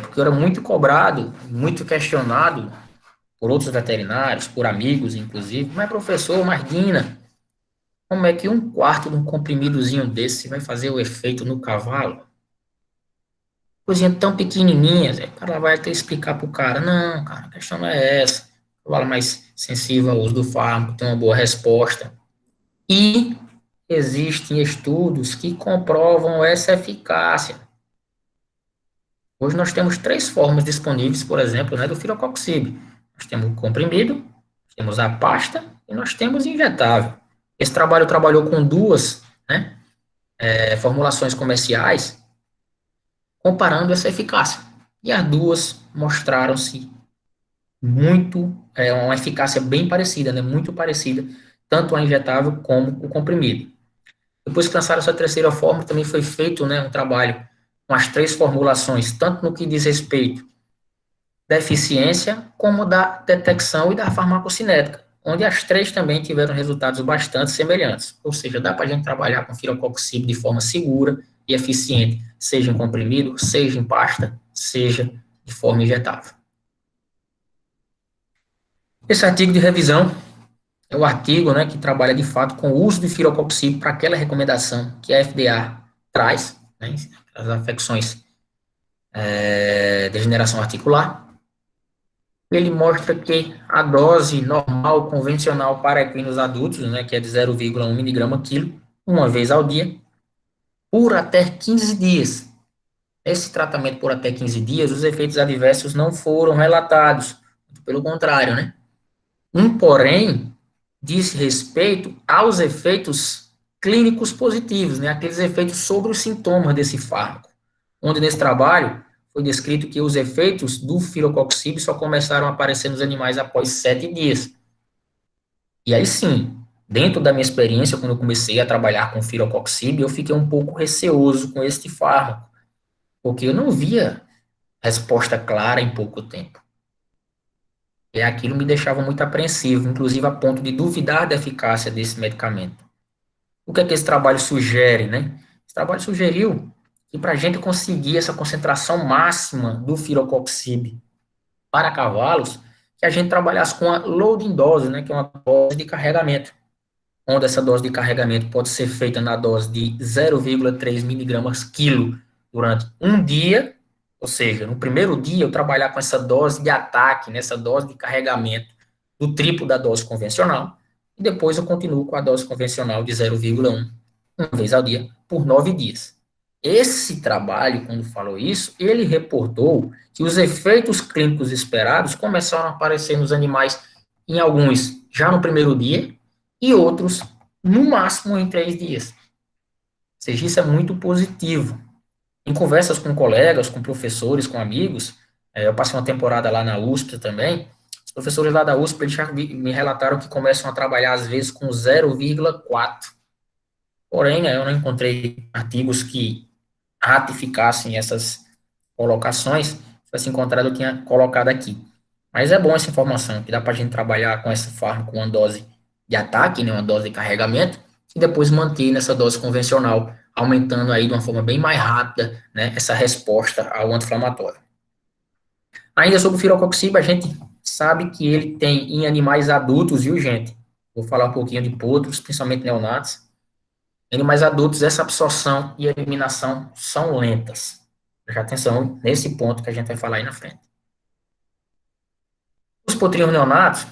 porque eu era muito cobrado, muito questionado por outros veterinários, por amigos, inclusive, mas professor, Marguina, como é que um quarto de um comprimidozinho desse vai fazer o efeito no cavalo? Coisinha tão pequenininha, o cara vai ter que explicar para o cara, não, cara, a questão não é essa, o cavalo é mais sensível ao uso do fármaco, tem uma boa resposta. E existem estudos que comprovam essa eficácia. Hoje nós temos 3 formas disponíveis, por exemplo, né, do Firocoxib. Nós temos o comprimido, temos a pasta e nós temos injetável. Esse trabalho trabalhou com 2, né, formulações comerciais, comparando essa eficácia. E as 2 mostraram-se uma eficácia bem parecida, né, muito parecida, tanto a injetável como o comprimido. Depois que lançaram essa terceira forma, também foi feito, né, um trabalho com as 3 formulações, tanto no que diz respeito da eficiência, como da detecção e da farmacocinética, onde as 3 também tiveram resultados bastante semelhantes. Ou seja, dá para a gente trabalhar com Firocoxib de forma segura e eficiente, seja em comprimido, seja em pasta, seja de forma injetável. Esse artigo de revisão é o artigo, né, que trabalha de fato com o uso de Firocoxib para aquela recomendação que a FDA traz, né, as afecções degeneração articular. Ele mostra que a dose normal convencional para equinos adultos, né, que é de 0,1 miligrama quilo, uma vez ao dia, por até 15 dias. Esse tratamento por até 15 dias, os efeitos adversos não foram relatados, pelo contrário, né? Porém, diz respeito aos efeitos clínicos positivos, né, aqueles efeitos sobre os sintomas desse fármaco, onde nesse trabalho foi descrito que os efeitos do Firocoxib só começaram a aparecer nos animais após 7 dias. E aí sim, dentro da minha experiência, quando eu comecei a trabalhar com Firocoxib, eu fiquei um pouco receoso com este fármaco, porque eu não via resposta clara em pouco tempo. E aquilo me deixava muito apreensivo, inclusive a ponto de duvidar da eficácia desse medicamento. O que é que esse trabalho sugere, né? Esse trabalho sugeriu que para a gente conseguir essa concentração máxima do Firocoxib para cavalos, que a gente trabalhasse com a loading dose, né, que é uma dose de carregamento, onde essa dose de carregamento pode ser feita na dose de 0,3 miligramas quilo durante um dia, ou seja, no primeiro dia eu trabalhar com essa dose de ataque, nessa dose de carregamento do triplo da dose convencional, e depois eu continuo com a dose convencional de 0,1, uma vez ao dia, por 9 dias. Esse trabalho, quando falou isso, ele reportou que os efeitos clínicos esperados começaram a aparecer nos animais, em alguns já no primeiro dia, e outros no máximo em 3 dias. Ou seja, isso é muito positivo. Em conversas com colegas, com professores, com amigos, eu passei uma temporada lá na USP também, os professores lá da USP eles já me relataram que começam a trabalhar às vezes com 0,4. Porém, eu não encontrei artigos que ratificassem essas colocações. Se tivesse encontrado, eu tinha colocado aqui. Mas é bom essa informação, que dá para a gente trabalhar com esse fármaco com uma dose de ataque, né, uma dose de carregamento, e depois manter nessa dose convencional, aumentando aí de uma forma bem mais rápida, né, essa resposta ao anti-inflamatório. Ainda sobre o firocoxib, a gente sabe que ele tem em animais adultos, viu, gente? Vou falar um pouquinho de potros, principalmente neonatos. Em animais adultos, essa absorção e eliminação são lentas. Preste atenção nesse ponto que a gente vai falar aí na frente. Os potrinhos neonatos,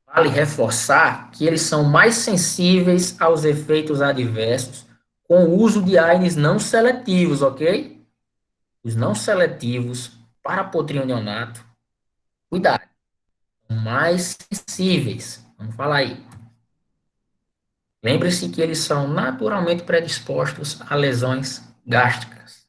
vale reforçar que eles são mais sensíveis aos efeitos adversos com o uso de AINES não seletivos, ok? Os não seletivos para potrinho neonato, cuidado, são mais sensíveis. Vamos falar aí. Lembre-se que eles são naturalmente predispostos a lesões gástricas.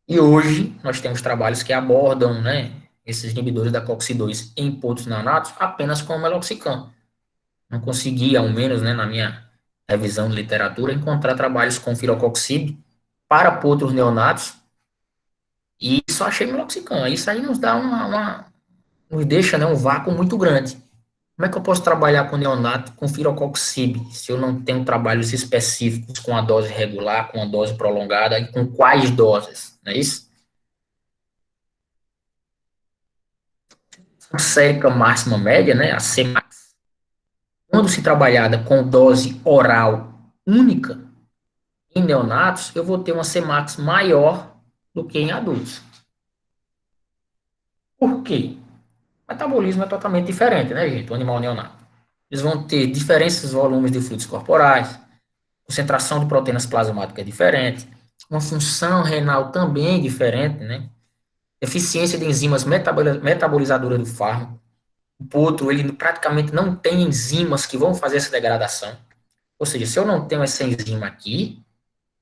E hoje nós temos trabalhos que abordam, né, esses inibidores da COX-2 em potros neonatos apenas com meloxicam. Não consegui, ao menos, né, na minha revisão de literatura, encontrar trabalhos com firocoxib para potros neonatos, e só achei meloxicam. Isso aí nos dá nos deixa, né, um vácuo muito grande. Como é que eu posso trabalhar com neonato com firocoxib, se eu não tenho trabalhos específicos com a dose regular, com a dose prolongada, e com quais doses, não é isso? A sérica máxima média, né, a Cmax, quando se trabalhada com dose oral única, em neonatos, eu vou ter uma Cmax maior do que em adultos. Por quê? O metabolismo é totalmente diferente, né, gente? O animal neonato. Eles vão ter diferentes volumes de fluidos corporais, concentração de proteínas plasmáticas é diferente, uma função renal também diferente, né? Eficiência de enzimas metabolizadoras do fármaco. O potro, ele praticamente não tem enzimas que vão fazer essa degradação. Ou seja, se eu não tenho essa enzima aqui,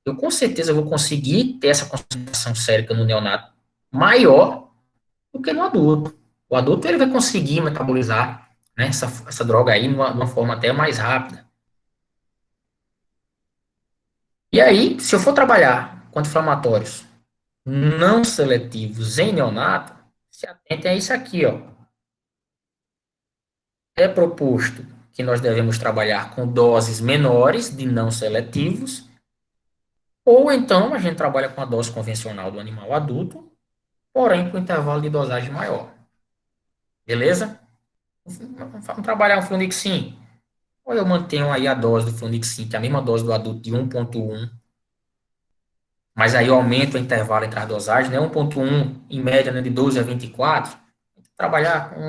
eu com certeza vou conseguir ter essa concentração sérica no neonato maior do que no adulto. O adulto ele vai conseguir metabolizar, né, essa droga aí de uma forma até mais rápida. E aí, se eu for trabalhar com anti-inflamatórios não seletivos em neonato, se atentem a isso aqui, ó. É proposto que nós devemos trabalhar com doses menores de não seletivos, ou então a gente trabalha com a dose convencional do animal adulto, porém com intervalo de dosagem maior. Beleza? Vamos trabalhar um flunixin. Ou eu mantenho aí a dose do flunixin, que é a mesma dose do adulto de 1,1, mas aí eu aumento o intervalo entre as dosagens, né? 1,1 em média, né, de 12 a 24. Trabalhar com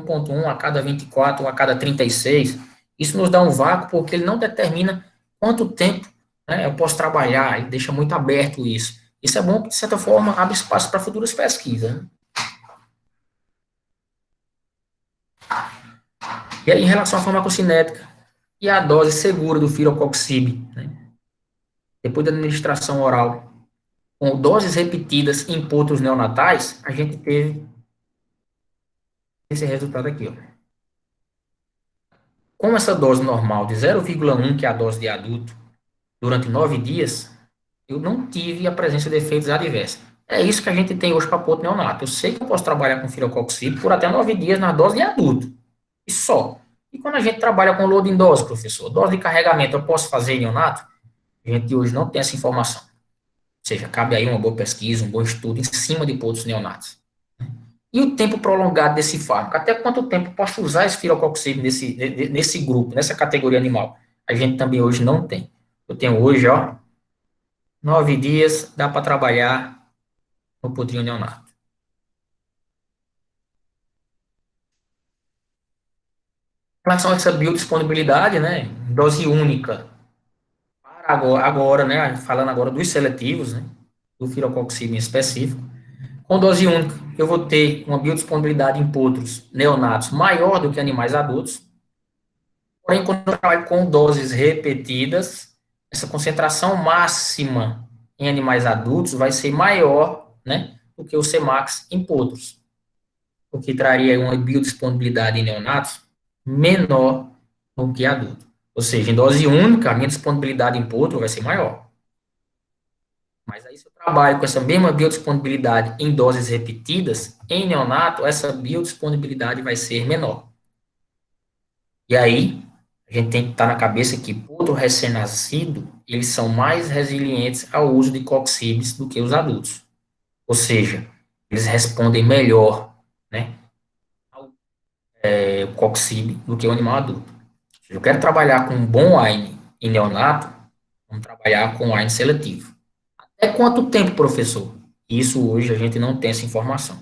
1,1 a cada 24 ou a cada 36. Isso nos dá um vácuo porque ele não determina quanto tempo, né, eu posso trabalhar, ele deixa muito aberto isso. Isso é bom porque, de certa forma, abre espaço para futuras pesquisas, né? E aí, em relação à farmacocinética e a dose segura do firocoxib, né, depois da administração oral, com doses repetidas em potros neonatais, a gente teve esse resultado aqui, ó. Com essa dose normal de 0,1, que é a dose de adulto, durante 9 dias, eu não tive a presença de efeitos adversos. É isso que a gente tem hoje para potro neonato. Eu sei que eu posso trabalhar com firocoxib por até 9 dias na dose de adulto. E só. E quando a gente trabalha com loading dose, professor, dose de carregamento, eu posso fazer em neonato? A gente hoje não tem essa informação. Ou seja, cabe aí uma boa pesquisa, um bom estudo em cima de potros neonatos. E o tempo prolongado desse fármaco? Até quanto tempo eu posso usar esse firocoxib nesse grupo, nessa categoria animal? A gente também hoje não tem. Eu tenho hoje, ó, 9 dias, dá para trabalhar no potrinho neonato. Em relação a essa biodisponibilidade, né, dose única, agora, né, falando agora dos seletivos, né, do firocoxib em específico, com dose única, eu vou ter uma biodisponibilidade em potros neonatos maior do que animais adultos. Porém, quando eu trabalho com doses repetidas, essa concentração máxima em animais adultos vai ser maior, né, do que o Cmax em potros, o que traria uma biodisponibilidade em neonatos menor do que adulto. Ou seja, em dose única, a minha disponibilidade em potro vai ser maior. Mas aí, se eu trabalho com essa mesma biodisponibilidade em doses repetidas, em neonato, essa biodisponibilidade vai ser menor. E aí, a a gente tem que estar na cabeça que todo recém-nascido, eles são mais resilientes ao uso de coxibes do que os adultos. Ou seja, eles respondem melhor, né, ao coxib do que o animal adulto. Se eu quero trabalhar com um bom wine em neonato, vamos trabalhar com wine seletivo. Até quanto tempo, professor? Isso hoje a gente não tem essa informação.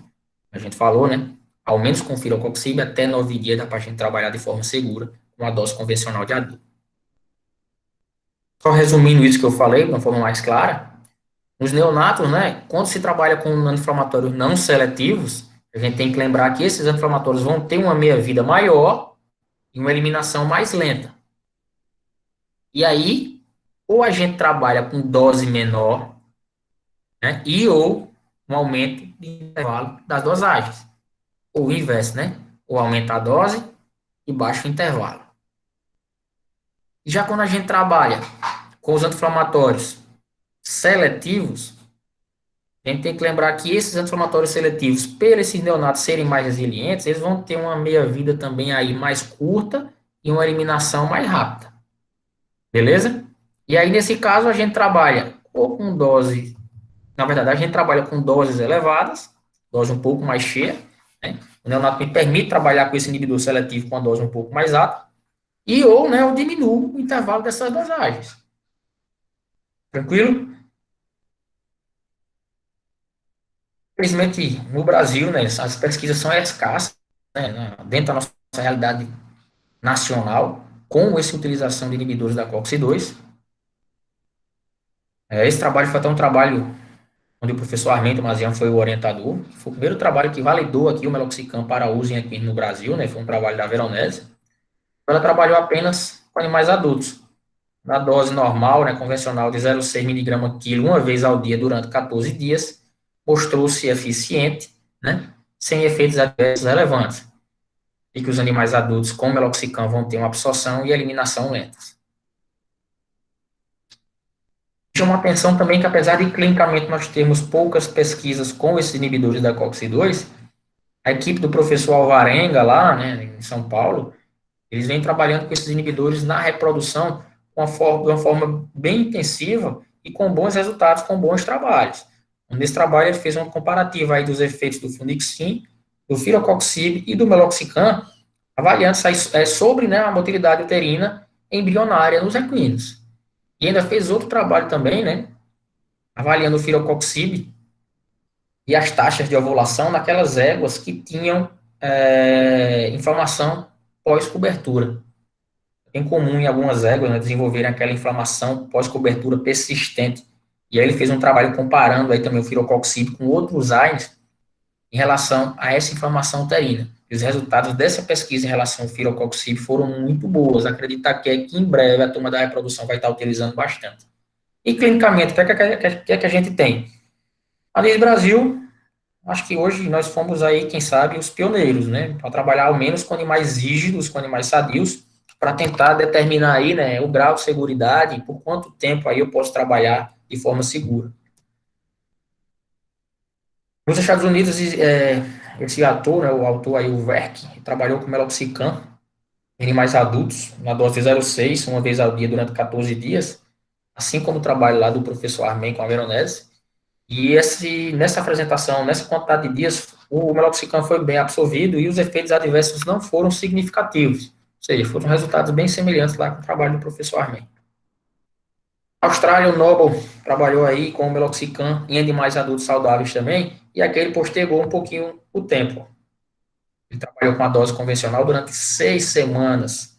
A gente falou, né? Ao menos com firocoxib, até 9 dias dá para a gente trabalhar de forma segura com a dose convencional de adulto. Só resumindo isso que eu falei, de uma forma mais clara, nos neonatos, né, quando se trabalha com anti-inflamatórios não seletivos, a gente tem que lembrar que esses anti-inflamatórios vão ter uma meia-vida maior e uma eliminação mais lenta. E aí, ou a gente trabalha com dose menor, né, e ou um aumento de intervalo das dosagens. Ou o inverso, né? Ou aumenta a dose e baixa o intervalo. E já quando a gente trabalha com os anti-inflamatórios seletivos, a gente tem que lembrar que esses anti-inflamatórios seletivos, por esses neonatos serem mais resilientes, eles vão ter uma meia-vida também aí mais curta e uma eliminação mais rápida. Beleza? E aí, nesse caso, a gente trabalha ou com dose, na verdade, a gente trabalha com doses elevadas, dose um pouco mais cheia, né? O neonato me permite trabalhar com esse inibidor seletivo com a dose um pouco mais alta, e ou, né, eu diminuo o intervalo dessas dosagens. Tranquilo? Infelizmente, no Brasil, né, as pesquisas são escassas, né, dentro da nossa realidade nacional, com essa utilização de inibidores da COX-2. Esse trabalho foi até um trabalho onde o professor Armento Mazian foi o orientador. Foi o primeiro trabalho que validou aqui o meloxicam para uso em equino no Brasil, né, foi um trabalho da Veronese. Ela trabalhou apenas com animais adultos, na dose normal, né, convencional de 0,6 mg/kg uma vez ao dia durante 14 dias, mostrou-se eficiente, né, sem efeitos adversos relevantes, e que os animais adultos com meloxicam vão ter uma absorção e eliminação lentas. Chama atenção também que, apesar de clinicamente nós termos poucas pesquisas com esses inibidores da COX-2, a equipe do professor Alvarenga, lá, né, em São Paulo, eles vêm trabalhando com esses inibidores na reprodução de uma forma bem intensiva e com bons resultados, com bons trabalhos. Nesse trabalho, ele fez uma comparativa aí dos efeitos do Funixin, do Firocoxib e do Meloxicam, avaliando sobre, né, a motilidade uterina embrionária nos equinos. E ainda fez outro trabalho também, né, avaliando o Firocoxib e as taxas de ovulação naquelas éguas que tinham inflamação pós-cobertura. É bem comum em algumas éguas, né, desenvolverem aquela inflamação pós-cobertura persistente. E aí ele fez um trabalho comparando aí também o Firocoxib com outros AINES em relação a essa inflamação uterina. E os resultados dessa pesquisa em relação ao Firocoxib foram muito boas. Acredito que em breve a turma da reprodução vai estar utilizando bastante. E clinicamente, o que é que a gente tem? Ali no Brasil, acho que hoje nós fomos aí, quem sabe, os pioneiros, né? Para trabalhar ao menos com animais rígidos, com animais sadios, para tentar determinar aí, né, o grau de seguridade e por quanto tempo aí eu posso trabalhar de forma segura. Nos Estados Unidos, esse ator, né, o autor aí, o Verck, trabalhou com meloxicam em animais adultos, na dose de 0,6, uma vez ao dia durante 14 dias, assim como o trabalho lá do professor Armen com a Veronese. E nessa apresentação, nessa quantidade de dias, o meloxicam foi bem absorvido e os efeitos adversos não foram significativos. Ou seja, foram resultados bem semelhantes lá com o trabalho do professor Armen. Na Austrália, o Noble trabalhou aí com o meloxicam em animais adultos saudáveis também, e aqui ele postergou um pouquinho o tempo. Ele trabalhou com a dose convencional durante 6 semanas.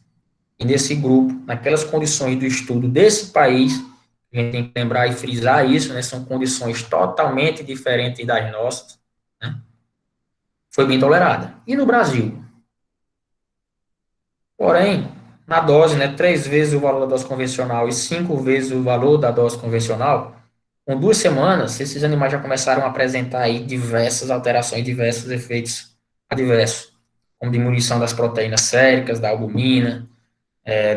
E nesse grupo, naquelas condições do estudo desse país, a gente tem que lembrar e frisar isso, né? São condições totalmente diferentes das nossas, né? Foi bem tolerada. E no Brasil? Porém, na dose, né, 3 vezes o valor da dose convencional e 5 vezes o valor da dose convencional, com 2 semanas, esses animais já começaram a apresentar aí diversas alterações, diversos efeitos adversos, como diminuição das proteínas séricas, da albumina,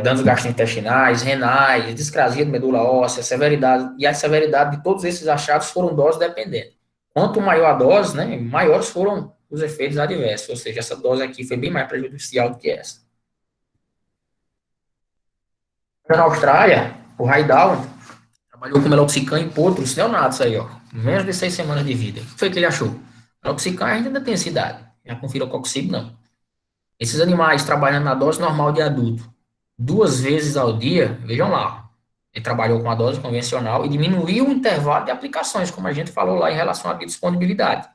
danos gastrointestinais, renais, discrasia de medula óssea, severidade, e a severidade de todos esses achados foram dose dependentes. Quanto maior a dose, né, maiores foram os efeitos adversos, ou seja, essa dose aqui foi bem mais prejudicial do que essa. Na Austrália, o Raidal trabalhou com meloxicam em potros neonatos aí, ó. Menos de 6 semanas de vida. O que foi que ele achou? Meloxicam ainda tem essa idade. Já com firocoxib, não. Esses animais trabalhando na dose normal de adulto 2 vezes ao dia, vejam lá, ele trabalhou com a dose convencional e diminuiu o intervalo de aplicações, como a gente falou lá em relação à biodisponibilidade.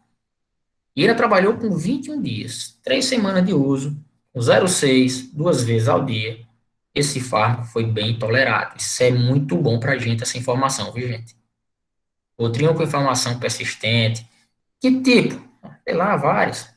E ele trabalhou com 21 dias, 3 semanas de uso, com 0,6, 2 vezes ao dia. Esse fármaco foi bem tolerado. Isso é muito bom para a gente, essa informação, viu, gente? Outrinho com inflamação persistente. Que tipo? Sei lá, vários.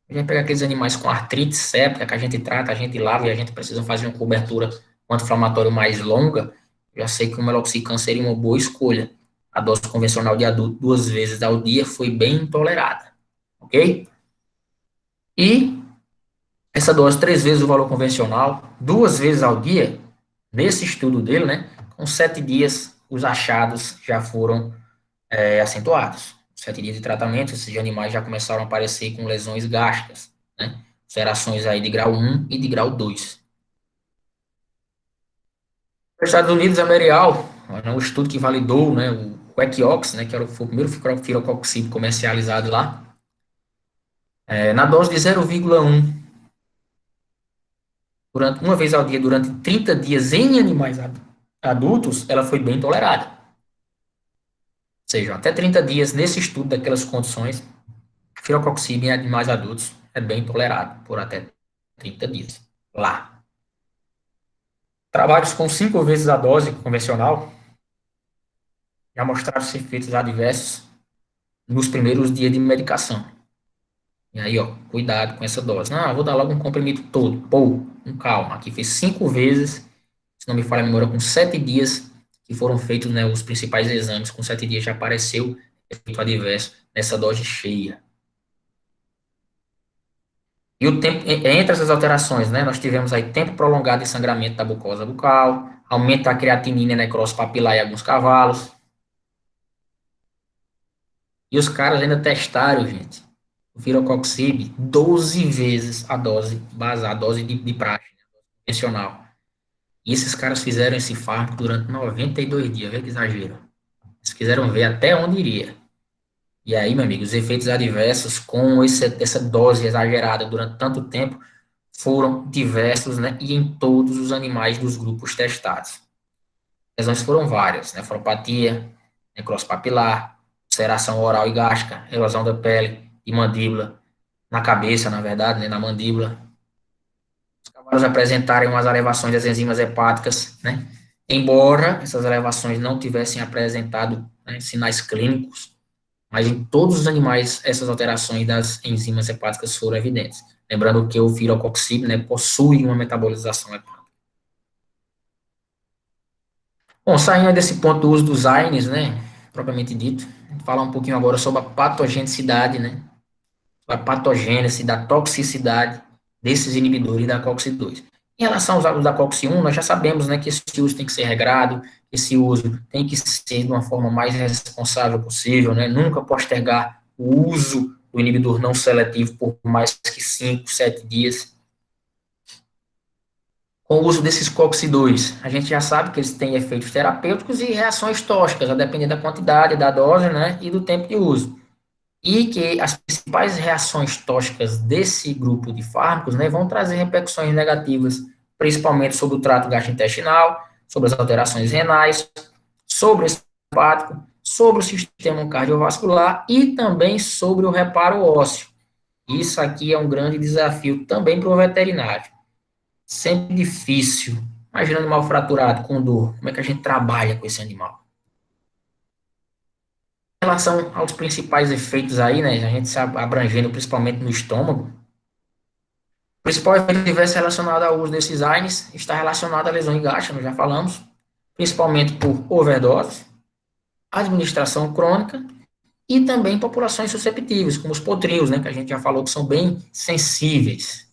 A gente pega aqueles animais com artrite séptica que a gente trata, a gente lava e a gente precisa fazer uma cobertura anti-inflamatória mais longa. Já sei que o meloxicam seria uma boa escolha. A dose convencional de adulto 2 vezes ao dia foi bem tolerada, ok? E essa dose 3 vezes o valor convencional, 2 vezes ao dia, nesse estudo dele, né? Com 7 dias, os achados já foram acentuados. 7 dias de tratamento, esses animais já começaram a aparecer com lesões gástricas, né? Ulcerações aí de grau 1 e de grau 2. Nos Estados Unidos, a Merial, um estudo que validou, né, o Equiox, né, que foi o primeiro firocoxib comercializado lá, na dose de 0,1, uma vez ao dia, durante 30 dias em animais adultos, ela foi bem tolerada. Ou seja, até 30 dias nesse estudo daquelas condições, firocoxib em animais adultos é bem tolerado por até 30 dias. Lá. Trabalhos com 5 vezes a dose convencional já mostraram os efeitos adversos nos primeiros dias de medicação. E aí, ó, cuidado com essa dose. Não, vou dar logo um comprimido todo. Pô, com calma. Aqui fez 5 vezes, se não me falha a memória, com 7 dias que foram feitos, né, os principais exames. Com 7 dias já apareceu efeito adverso nessa dose cheia. E o tempo, entre essas alterações, né, nós tivemos aí tempo prolongado de sangramento da mucosa bucal, aumento da creatinina e necrose papilar em alguns cavalos. E os caras ainda testaram, gente, o firocoxib 12 vezes a dose basal, a dose de praxe, né, convencional. E esses caras fizeram esse fármaco durante 92 dias, vê que exagero. Eles quiseram ver até onde iria. E aí, meu amigo, os efeitos adversos com essa dose exagerada durante tanto tempo foram diversos, né, e em todos os animais dos grupos testados. Lesões foram várias, nefropatia, necrose papilar, ulceração oral e gástrica, erosão da pele e mandíbula, na cabeça, na verdade, né, na mandíbula. Os cavalos apresentarem umas elevações das enzimas hepáticas, né, embora essas elevações não tivessem apresentado, né, sinais clínicos, mas em todos os animais essas alterações das enzimas hepáticas foram evidentes. Lembrando que o firocoxib, né, possui uma metabolização hepática. Bom, saindo desse ponto do uso dos AINES, né, propriamente dito, falar um pouquinho agora sobre a patogenicidade, né, a patogênese, da toxicidade desses inibidores da COX-2. Em relação aos usos da COX-1, nós já sabemos, né, que esse uso tem que ser regrado, esse uso tem que ser de uma forma mais responsável possível, né, nunca postergar o uso do inibidor não seletivo por mais que 5, 7 dias. Com o uso desses COX-2, a gente já sabe que eles têm efeitos terapêuticos e reações tóxicas, a depender da quantidade, da dose, né, e do tempo de uso. E que as principais reações tóxicas desse grupo de fármacos, né, vão trazer repercussões negativas, principalmente sobre o trato gastrointestinal, sobre as alterações renais, sobre o sistema hepático, sobre o sistema cardiovascular e também sobre o reparo ósseo. Isso aqui é um grande desafio também para o veterinário. Sempre difícil. Imagina um animal fraturado, com dor. Como é que a gente trabalha com esse animal? Em relação aos principais efeitos aí, né, a gente se abrangendo principalmente no estômago, o principal efeito adverso relacionado ao uso desses AINES está relacionado à lesão gástrica, nós já falamos, principalmente por overdose, administração crônica e também populações susceptíveis, como os potrios, né, que a gente já falou que são bem sensíveis.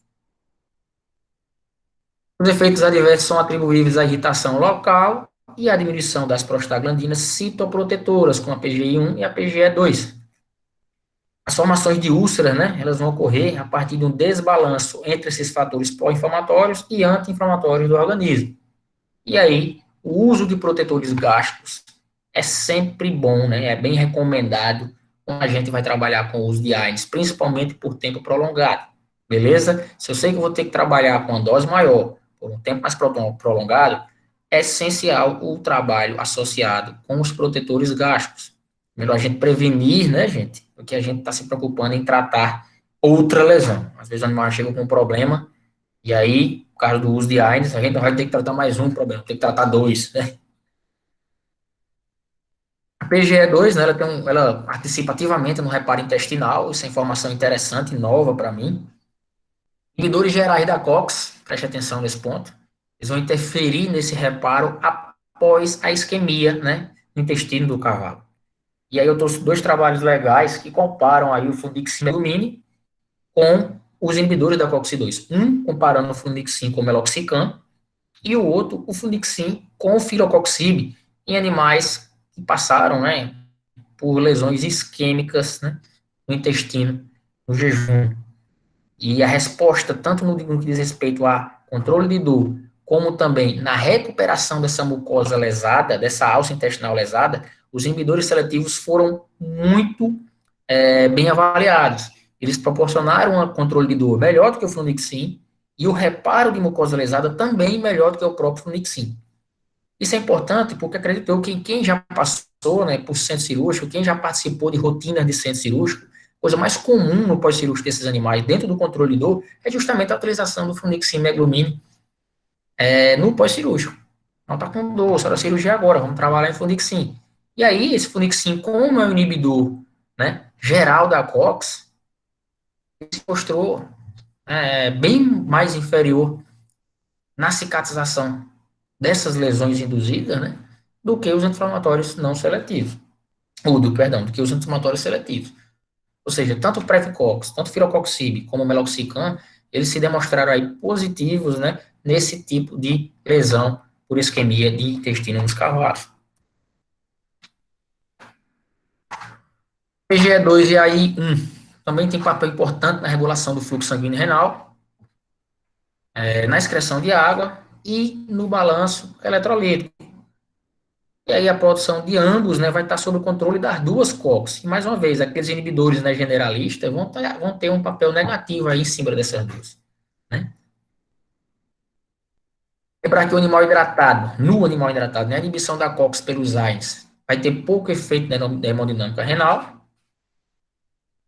Os efeitos adversos são atribuíveis à irritação local e à diminuição das prostaglandinas citoprotetoras, como a PGI1 e a PGE2. As formações de úlceras, né, elas vão ocorrer a partir de um desbalanço entre esses fatores pró-inflamatórios e anti-inflamatórios do organismo. E aí, o uso de protetores gástricos é sempre bom, né? É bem recomendado quando a gente vai trabalhar com o uso de AINES, principalmente por tempo prolongado, beleza? Se eu sei que eu vou ter que trabalhar com uma dose maior, por um tempo mais prolongado, é essencial o trabalho associado com os protetores gástricos. Melhor a gente prevenir, né, gente? Porque a gente está se preocupando em tratar outra lesão. Às vezes o animal chega com um problema, e aí, por causa do uso de AINES, a gente não vai ter que tratar mais um problema, tem que tratar dois, né? A PGE2, né, ela participa ativamente no reparo intestinal, isso é informação interessante, nova para mim. Inibidores gerais da COX, preste atenção nesse ponto, eles vão interferir nesse reparo após a isquemia, né, no intestino do cavalo. E aí eu trouxe dois trabalhos legais que comparam aí o Flunixin Melumine com os inibidores da COX-2. Um comparando o Flunixin com o Meloxicam e o outro, o Flunixin com o Filocoxib em animais que passaram, né, por lesões isquêmicas, né, no intestino, no jejum. E a resposta, tanto no que diz respeito a controle de dor, como também na recuperação dessa mucosa lesada, dessa alça intestinal lesada, os inibidores seletivos foram muito bem avaliados. Eles proporcionaram um controle de dor melhor do que o Flunixin e o reparo de mucosa lesada também melhor do que o próprio Flunixin. Isso é importante porque acredito eu que quem já passou, né, por centro cirúrgico, quem já participou de rotinas de centro cirúrgico, coisa mais comum no pós-cirúrgico desses animais, dentro do controle de dor, é justamente a utilização do Flunixin Meglumine no pós-cirúrgico. Não está com dor, só da cirurgia agora, vamos trabalhar em Flunixin. E aí, esse Flunixin, como é o inibidor, né, geral da COX, se mostrou bem mais inferior na cicatrização dessas lesões induzidas, né, do que os anti-inflamatórios não seletivos, do que os anti-inflamatórios seletivos. Ou seja, tanto o Prevcox, tanto o Filocoxib como o Meloxicam, eles se demonstraram aí positivos, né, nesse tipo de lesão por isquemia de intestino nos cavalos. PGE2 e AI1 também tem papel importante na regulação do fluxo sanguíneo renal, na excreção de água e no balanço eletrolítico. E aí a produção de ambos, né, vai estar sob o controle das duas COX. E mais uma vez, aqueles inibidores, né, generalistas vão ter um papel negativo aí em cima dessas duas, né? Lembrar que no animal hidratado, né, a inibição da COX pelos AINES vai ter pouco efeito na hemodinâmica renal.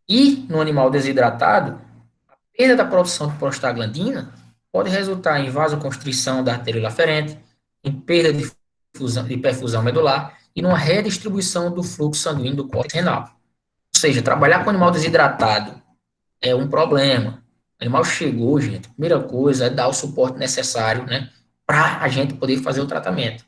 E no animal desidratado, a perda da produção de prostaglandina pode resultar em vasoconstrição da artéria aferente, em perda de perfusão medular e numa redistribuição do fluxo sanguíneo do córtex renal. Ou seja, trabalhar com animal desidratado é um problema. O animal chegou, gente, a primeira coisa é dar o suporte necessário, né, para a gente poder fazer o tratamento.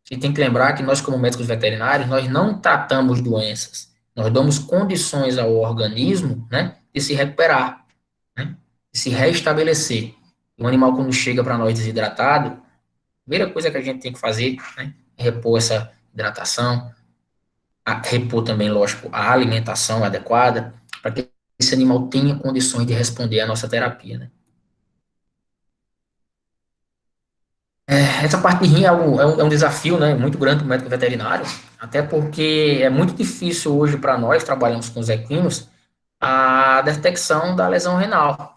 Você tem que lembrar que nós, como médicos veterinários, nós não tratamos doenças. Nós damos condições ao organismo, né, de se recuperar, né, de se restabelecer. E o animal, quando chega para nós desidratado, a primeira coisa que a gente tem que fazer, né, é repor essa hidratação, repor também, lógico, a alimentação adequada, para que esse animal tenha condições de responder à nossa terapia, né. Essa parte de rim é um desafio, né, muito grande para o médico veterinário, até porque é muito difícil hoje para nós, trabalhamos com os equinos, a detecção da lesão renal.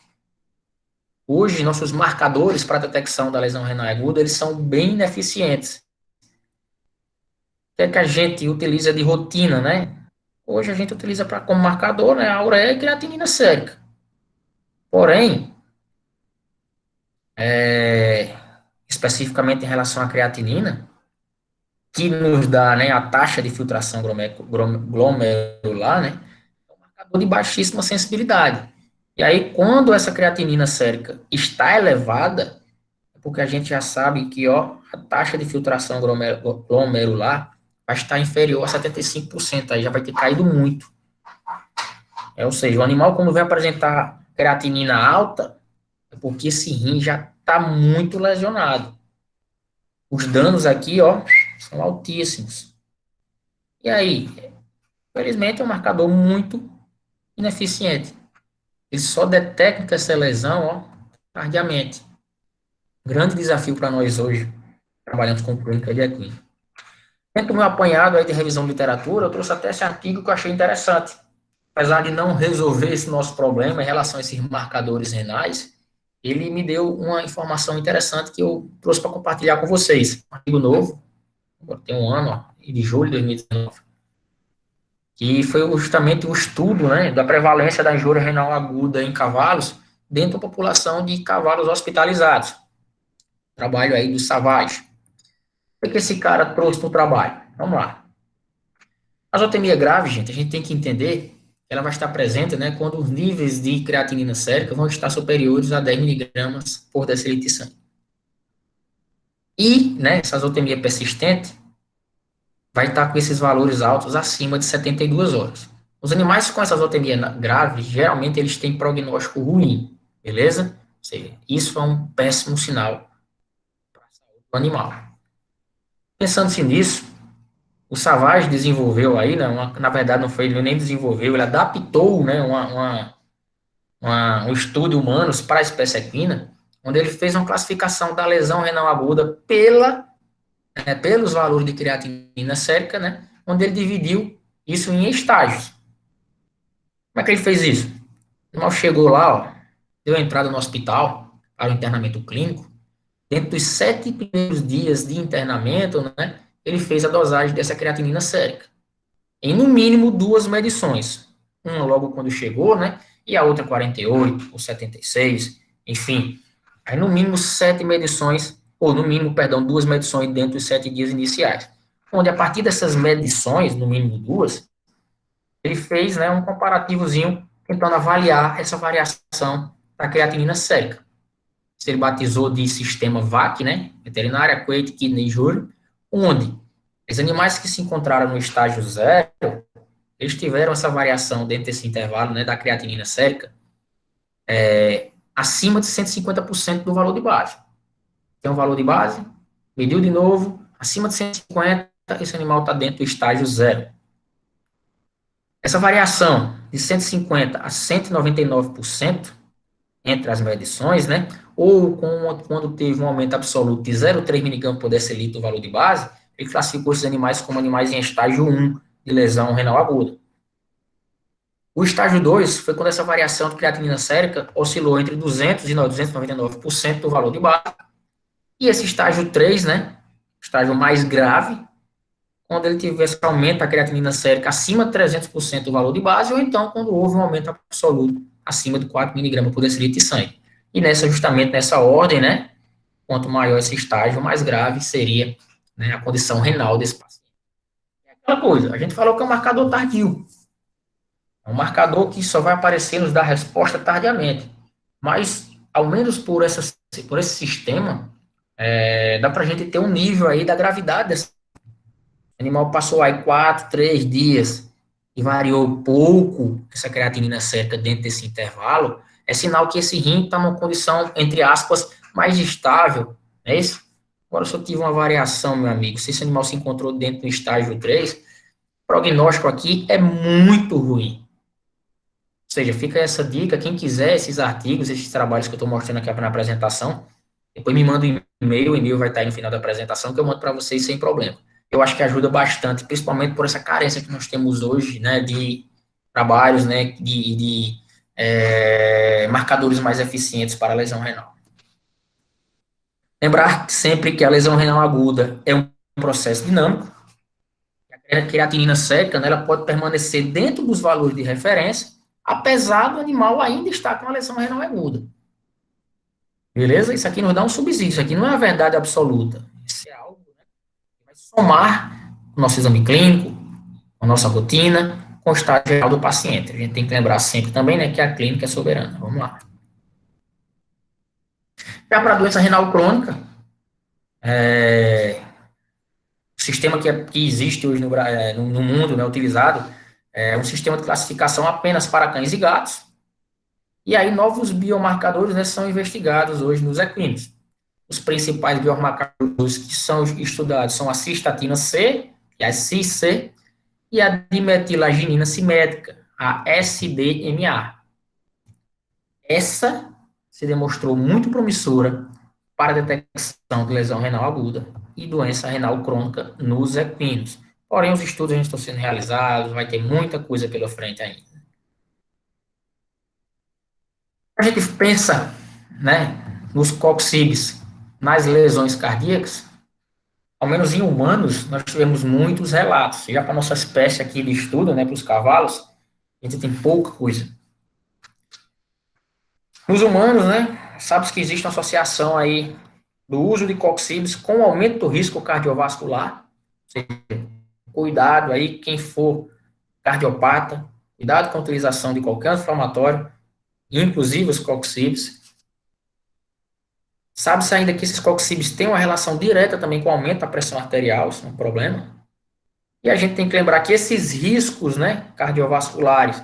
Hoje, nossos marcadores para a detecção da lesão renal aguda, eles são bem ineficientes. O que é que a gente utiliza de rotina, né? Hoje a gente utiliza como marcador, né, a ureia e creatinina sérica. Porém, especificamente em relação à creatinina, que nos dá, né, a taxa de filtração glomerular, né, é um marcador de baixíssima sensibilidade. E aí, quando essa creatinina sérica está elevada, é porque a gente já sabe que, ó, a taxa de filtração glomerular vai estar inferior a 75%, aí já vai ter caído muito. Ou seja, o animal, quando vai apresentar creatinina alta, é porque esse rim já está muito lesionado. Os danos aqui, ó, são altíssimos. E aí, infelizmente, é um marcador muito ineficiente. Ele só detecta essa lesão, ó, tardiamente. Grande desafio para nós hoje, trabalhando com clínica de equino. Dentro do meu apanhado aí de revisão de literatura, eu trouxe até esse artigo que eu achei interessante. Apesar de não resolver esse nosso problema em relação a esses marcadores renais, ele me deu uma informação interessante que eu trouxe para compartilhar com vocês. Um artigo novo, agora tem um ano, ó, de julho de 2019, que foi justamente o estudo, né, da prevalência da injúria renal aguda em cavalos dentro da população de cavalos hospitalizados. Trabalho aí do Savage. O que esse cara trouxe no trabalho? Vamos lá. A azotemia grave, gente, a gente tem que entender que ela vai estar presente, né, quando os níveis de creatinina sérica vão estar superiores a 10 miligramas por decilitro de sangue. E, né, essa azotemia persistente vai estar com esses valores altos acima de 72 horas. Os animais com essa azotemia grave, geralmente eles têm prognóstico ruim, beleza? Ou seja, isso é um péssimo sinal para a saúde do animal. Pensando-se nisso, o Savage desenvolveu aí, né, na verdade não foi ele nem desenvolveu, ele adaptou, né, um estudo humanos para a espécie equina, onde ele fez uma classificação da lesão renal aguda pelos valores de creatinina sérica, né, onde ele dividiu isso em estágios. Como é que ele fez isso? O animal chegou lá, ó, deu a entrada no hospital para o internamento clínico. Dentro dos 7 primeiros dias de internamento, né, ele fez a dosagem dessa creatinina sérica. Em, no mínimo, 2 medições. Uma logo quando chegou, né, e a outra 48 ou 76, enfim. Aí, no mínimo, 7 medições, ou no mínimo, perdão, 2 medições dentro dos 7 dias iniciais. Onde, a partir dessas medições, no mínimo 2, ele fez, né, um comparativozinho, tentando avaliar essa variação da creatinina sérica. Ele batizou de sistema VAC, né, Veterinary Aquatic Kidney Injury, onde os animais que se encontraram no estágio 0, eles tiveram essa variação dentro desse intervalo, né, da creatinina sérica, acima de 150% do valor de base. Tem um valor de base, mediu de novo, acima de 150, esse animal está dentro do estágio 0. Essa variação de 150 a 199% entre as medições, né, ou quando teve um aumento absoluto de 0,3 mg por decilitro do valor de base, ele classificou esses animais como animais em estágio 1 de lesão renal aguda. O estágio 2 foi quando essa variação de creatinina sérica oscilou entre 200 e 299% do valor de base. E esse estágio 3, né, estágio mais grave, quando ele teve esse aumento da creatinina sérica acima de 300% do valor de base, ou então quando houve um aumento absoluto acima de 4 mg por decilitro de sangue. E justamente nessa ordem, né, quanto maior esse estágio, mais grave seria, né, a condição renal desse paciente. É aquela coisa, a gente falou que é um marcador tardio. É um marcador que só vai aparecer nos dar resposta tardiamente. Mas, ao menos por esse sistema, dá para a gente ter um nível aí da gravidade desse animal. Passou aí 4, 3 dias e variou pouco essa creatinina sérica dentro desse intervalo, é sinal que esse rim está numa condição, entre aspas, mais estável, não é isso? Agora, se eu tive uma variação, meu amigo, se esse animal se encontrou dentro do estágio 3, o prognóstico aqui é muito ruim. Ou seja, fica essa dica, quem quiser esses artigos, esses trabalhos que eu estou mostrando aqui na apresentação, depois me manda um e-mail, o e-mail vai estar aí no final da apresentação, que eu mando para vocês sem problema. Eu acho que ajuda bastante, principalmente por essa carência que nós temos hoje, né, de trabalhos, né, de marcadores mais eficientes para a lesão renal. Lembrar sempre que a lesão renal aguda é um processo dinâmico. A creatinina sérica, né, ela pode permanecer dentro dos valores de referência, apesar do animal ainda estar com a lesão renal aguda. Beleza? Isso aqui nos dá um subsídio, isso aqui não é a verdade absoluta. Isso é algo, né, que vai somar o nosso exame clínico, a nossa rotina, com o estado geral do paciente. A gente tem que lembrar sempre também, né, que a clínica é soberana. Vamos lá. Já para a doença renal crônica, o sistema que existe hoje no mundo, né, utilizado, é um sistema de classificação apenas para cães e gatos. E aí novos biomarcadores, né, são investigados hoje nos equinos. Os principais biomarcadores que são estudados são a cistatina C, que é a CIC, e a dimetilaginina simétrica, a SDMA. Essa se demonstrou muito promissora para a detecção de lesão renal aguda e doença renal crônica nos equinos. Porém, os estudos ainda estão sendo realizados, vai ter muita coisa pela frente ainda. A gente pensa, né, nos coxibes, nas lesões cardíacas, ao menos em humanos, nós tivemos muitos relatos. Já para a nossa espécie aqui de estudo, né, para os cavalos, a gente tem pouca coisa. Nos humanos, né, sabe-se que existe uma associação aí do uso de coxibes com aumento do risco cardiovascular. Cuidado aí, quem for cardiopata, cuidado com a utilização de qualquer inflamatório, inclusive os coxibes. Sabe-se ainda que esses coxibes têm uma relação direta também com o aumento da pressão arterial, isso é um problema. E a gente tem que lembrar que esses riscos, né, cardiovasculares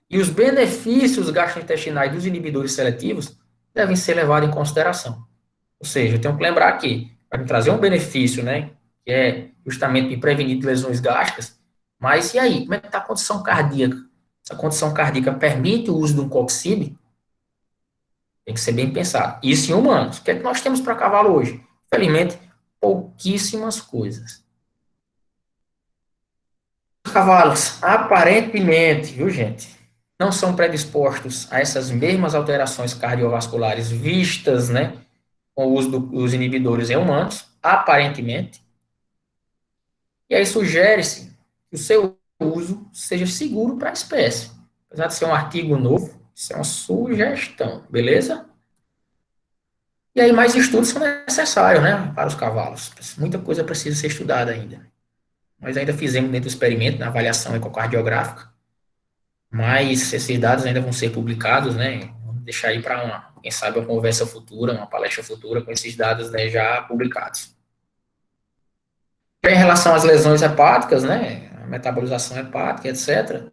e os benefícios gastrointestinais dos inibidores seletivos devem ser levados em consideração. Ou seja, eu tenho que lembrar que vai me trazer um benefício, né, que é justamente me prevenir de lesões gástricas, mas e aí, como é que está a condição cardíaca? Essa condição cardíaca permite o uso de um coxib? Tem que ser bem pensado. Isso em humanos. O que é que nós temos para cavalo hoje? Infelizmente, pouquíssimas coisas. Os cavalos, aparentemente, viu, gente, não são predispostos a essas mesmas alterações cardiovasculares vistas, né, com o uso dos inibidores em humanos, aparentemente. E aí sugere-se que o seu uso seja seguro para a espécie. Apesar de ser um artigo novo, isso é uma sugestão, beleza? E aí mais estudos são necessários, né, para os cavalos. Muita coisa precisa ser estudada ainda. Nós ainda fizemos dentro do experimento, na avaliação ecocardiográfica, mas esses dados ainda vão ser publicados, né? Vamos deixar aí para quem sabe, uma conversa futura, uma palestra futura com esses dados, né, já publicados. Já em relação às lesões hepáticas, né, a metabolização hepática, etc.,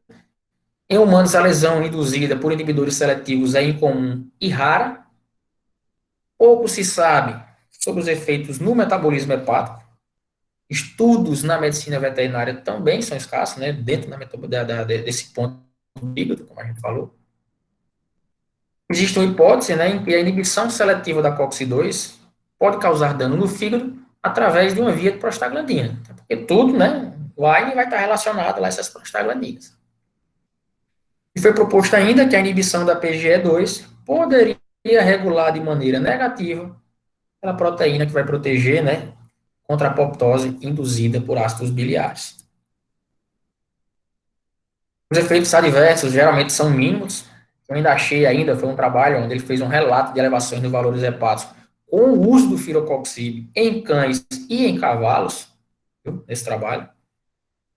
em humanos, a lesão induzida por inibidores seletivos é incomum e rara. Pouco se sabe sobre os efeitos no metabolismo hepático. Estudos na medicina veterinária também são escassos, né, dentro desse ponto do fígado, como a gente falou. Existe uma hipótese, né, em que a inibição seletiva da COX-2 pode causar dano no fígado através de uma via de prostaglandina. Porque tudo, né, vai estar relacionado a essas prostaglandinas. E foi proposto ainda que a inibição da PGE2 poderia regular de maneira negativa a proteína que vai proteger, né, contra a apoptose induzida por ácidos biliares. Os efeitos adversos geralmente são mínimos. Eu ainda achei foi um trabalho onde ele fez um relato de elevações de valores hepáticos com o uso do firocoxib em cães e em cavalos, viu, nesse trabalho.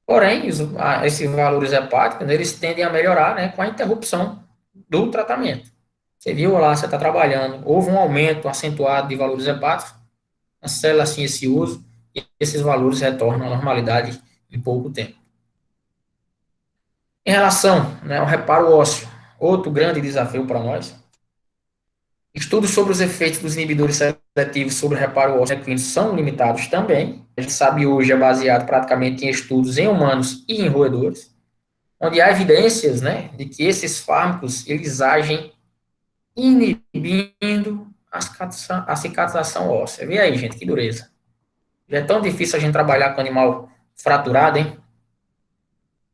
Porém, esses valores hepáticos, eles tendem a melhorar, né, com a interrupção do tratamento. Você viu lá, você está trabalhando, houve um aumento acentuado de valores hepáticos, cancela assim esse uso, e esses valores retornam à normalidade em pouco tempo. Em relação, né, ao reparo ósseo, outro grande desafio para nós, estudos sobre os efeitos dos inibidores seletivos sobre o reparo ósseo equino são limitados também. A gente sabe hoje é baseado praticamente em estudos em humanos e em roedores, onde há evidências, né, de que esses fármacos eles agem inibindo a cicatrização óssea. Vê aí, gente, que dureza. Já é tão difícil a gente trabalhar com animal fraturado, hein?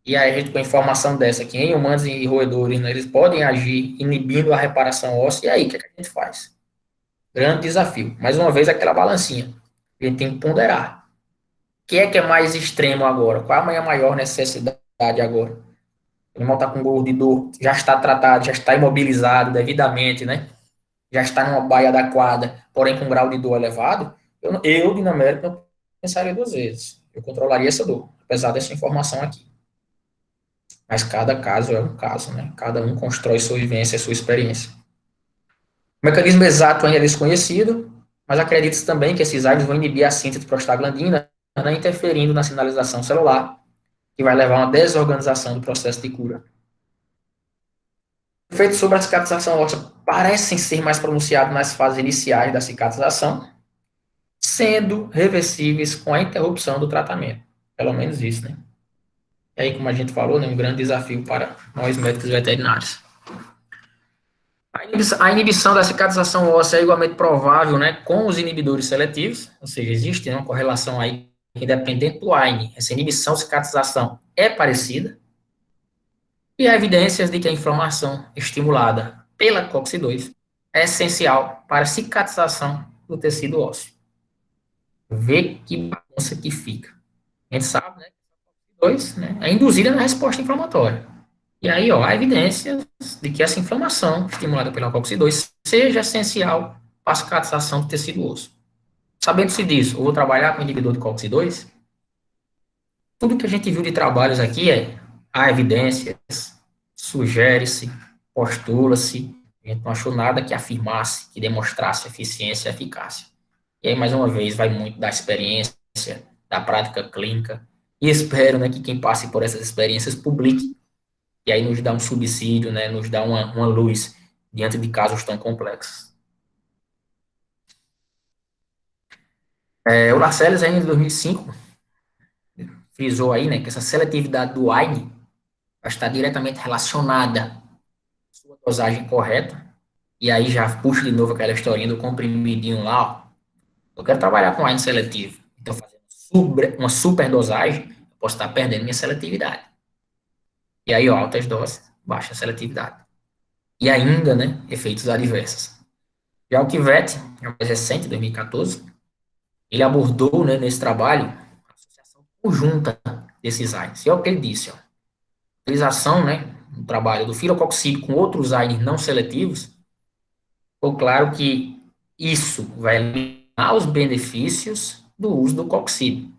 E aí a gente com informação dessa, que em humanos e roedores, né, eles podem agir inibindo a reparação óssea, e aí, o que a gente faz? Grande desafio. Mais uma vez, aquela balancinha. A gente tem que ponderar. O que é mais extremo agora? Qual a maior necessidade agora? O animal está com dor de dor, já está tratado, já está imobilizado devidamente, né? Já está numa baia adequada, porém com grau de dor elevado, eu dinamérico, não pensaria duas vezes. Eu controlaria essa dor, apesar dessa informação aqui. Mas cada caso é um caso, né? Cada um constrói sua vivência, sua experiência. O mecanismo exato ainda é desconhecido, mas acredita-se também que esses agentes vão inibir a síntese de prostaglandina, né, interferindo na sinalização celular, que vai levar a uma desorganização do processo de cura. Efeitos sobre a cicatrização óssea parecem ser mais pronunciados nas fases iniciais da cicatrização, sendo reversíveis com a interrupção do tratamento. Pelo menos isso, né? E aí, como a gente falou, né, um grande desafio para nós médicos veterinários. A inibição da cicatrização óssea é igualmente provável, né, com os inibidores seletivos, ou seja, existe, né, uma correlação aí, independente do AINE, essa inibição, cicatrização é parecida, e há evidências de que a inflamação estimulada pela COX-2 é essencial para a cicatrização do tecido ósseo. Vê que bagunça que fica. A gente sabe, né, que a COX-2, né, é induzida na resposta inflamatória. E aí, ó, há evidências de que essa inflamação estimulada pela COX-2 seja essencial para a cicatrização do tecido osso. Sabendo-se disso, eu vou trabalhar com inibidor de COX-2. Tudo que a gente viu de trabalhos aqui há evidências, sugere-se, postula-se, a gente não achou nada que afirmasse, que demonstrasse eficiência e eficácia. E aí, mais uma vez, vai muito da experiência, da prática clínica, e espero, né, que quem passe por essas experiências publique, e aí nos dá um subsídio, né, nos dá uma luz diante de casos tão complexos. O Lascelles, ainda em 2005, frisou aí, né, que essa seletividade do AINE vai estar diretamente relacionada à sua dosagem correta, e aí já puxa de novo aquela historinha do comprimidinho lá, ó. Eu quero trabalhar com AINE seletivo, então fazendo uma superdosagem, eu posso estar perdendo minha seletividade. E aí, ó, altas doses, baixa seletividade. E ainda, né, efeitos adversos. Já o Kvet, mais recente, 2014, ele abordou, né, nesse trabalho a associação conjunta desses AINEs. E é o que ele disse, ó, a utilização, né, no trabalho do filocoxib com outros AINEs não seletivos, ficou claro que isso vai eliminar os benefícios do uso do coxib.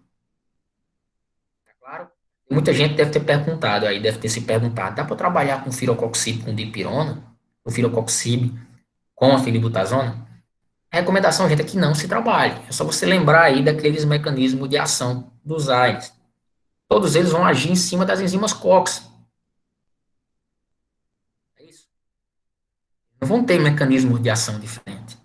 É claro, muita gente deve ter perguntado aí, deve ter se perguntado, dá para trabalhar com filocoxib com dipirona? O filocoxib com a filibutazona? A recomendação, gente, é que não se trabalhe. É só você lembrar aí daqueles mecanismos de ação dos AINEs. Todos eles vão agir em cima das enzimas COX. É isso. Não vão ter mecanismos de ação diferentes,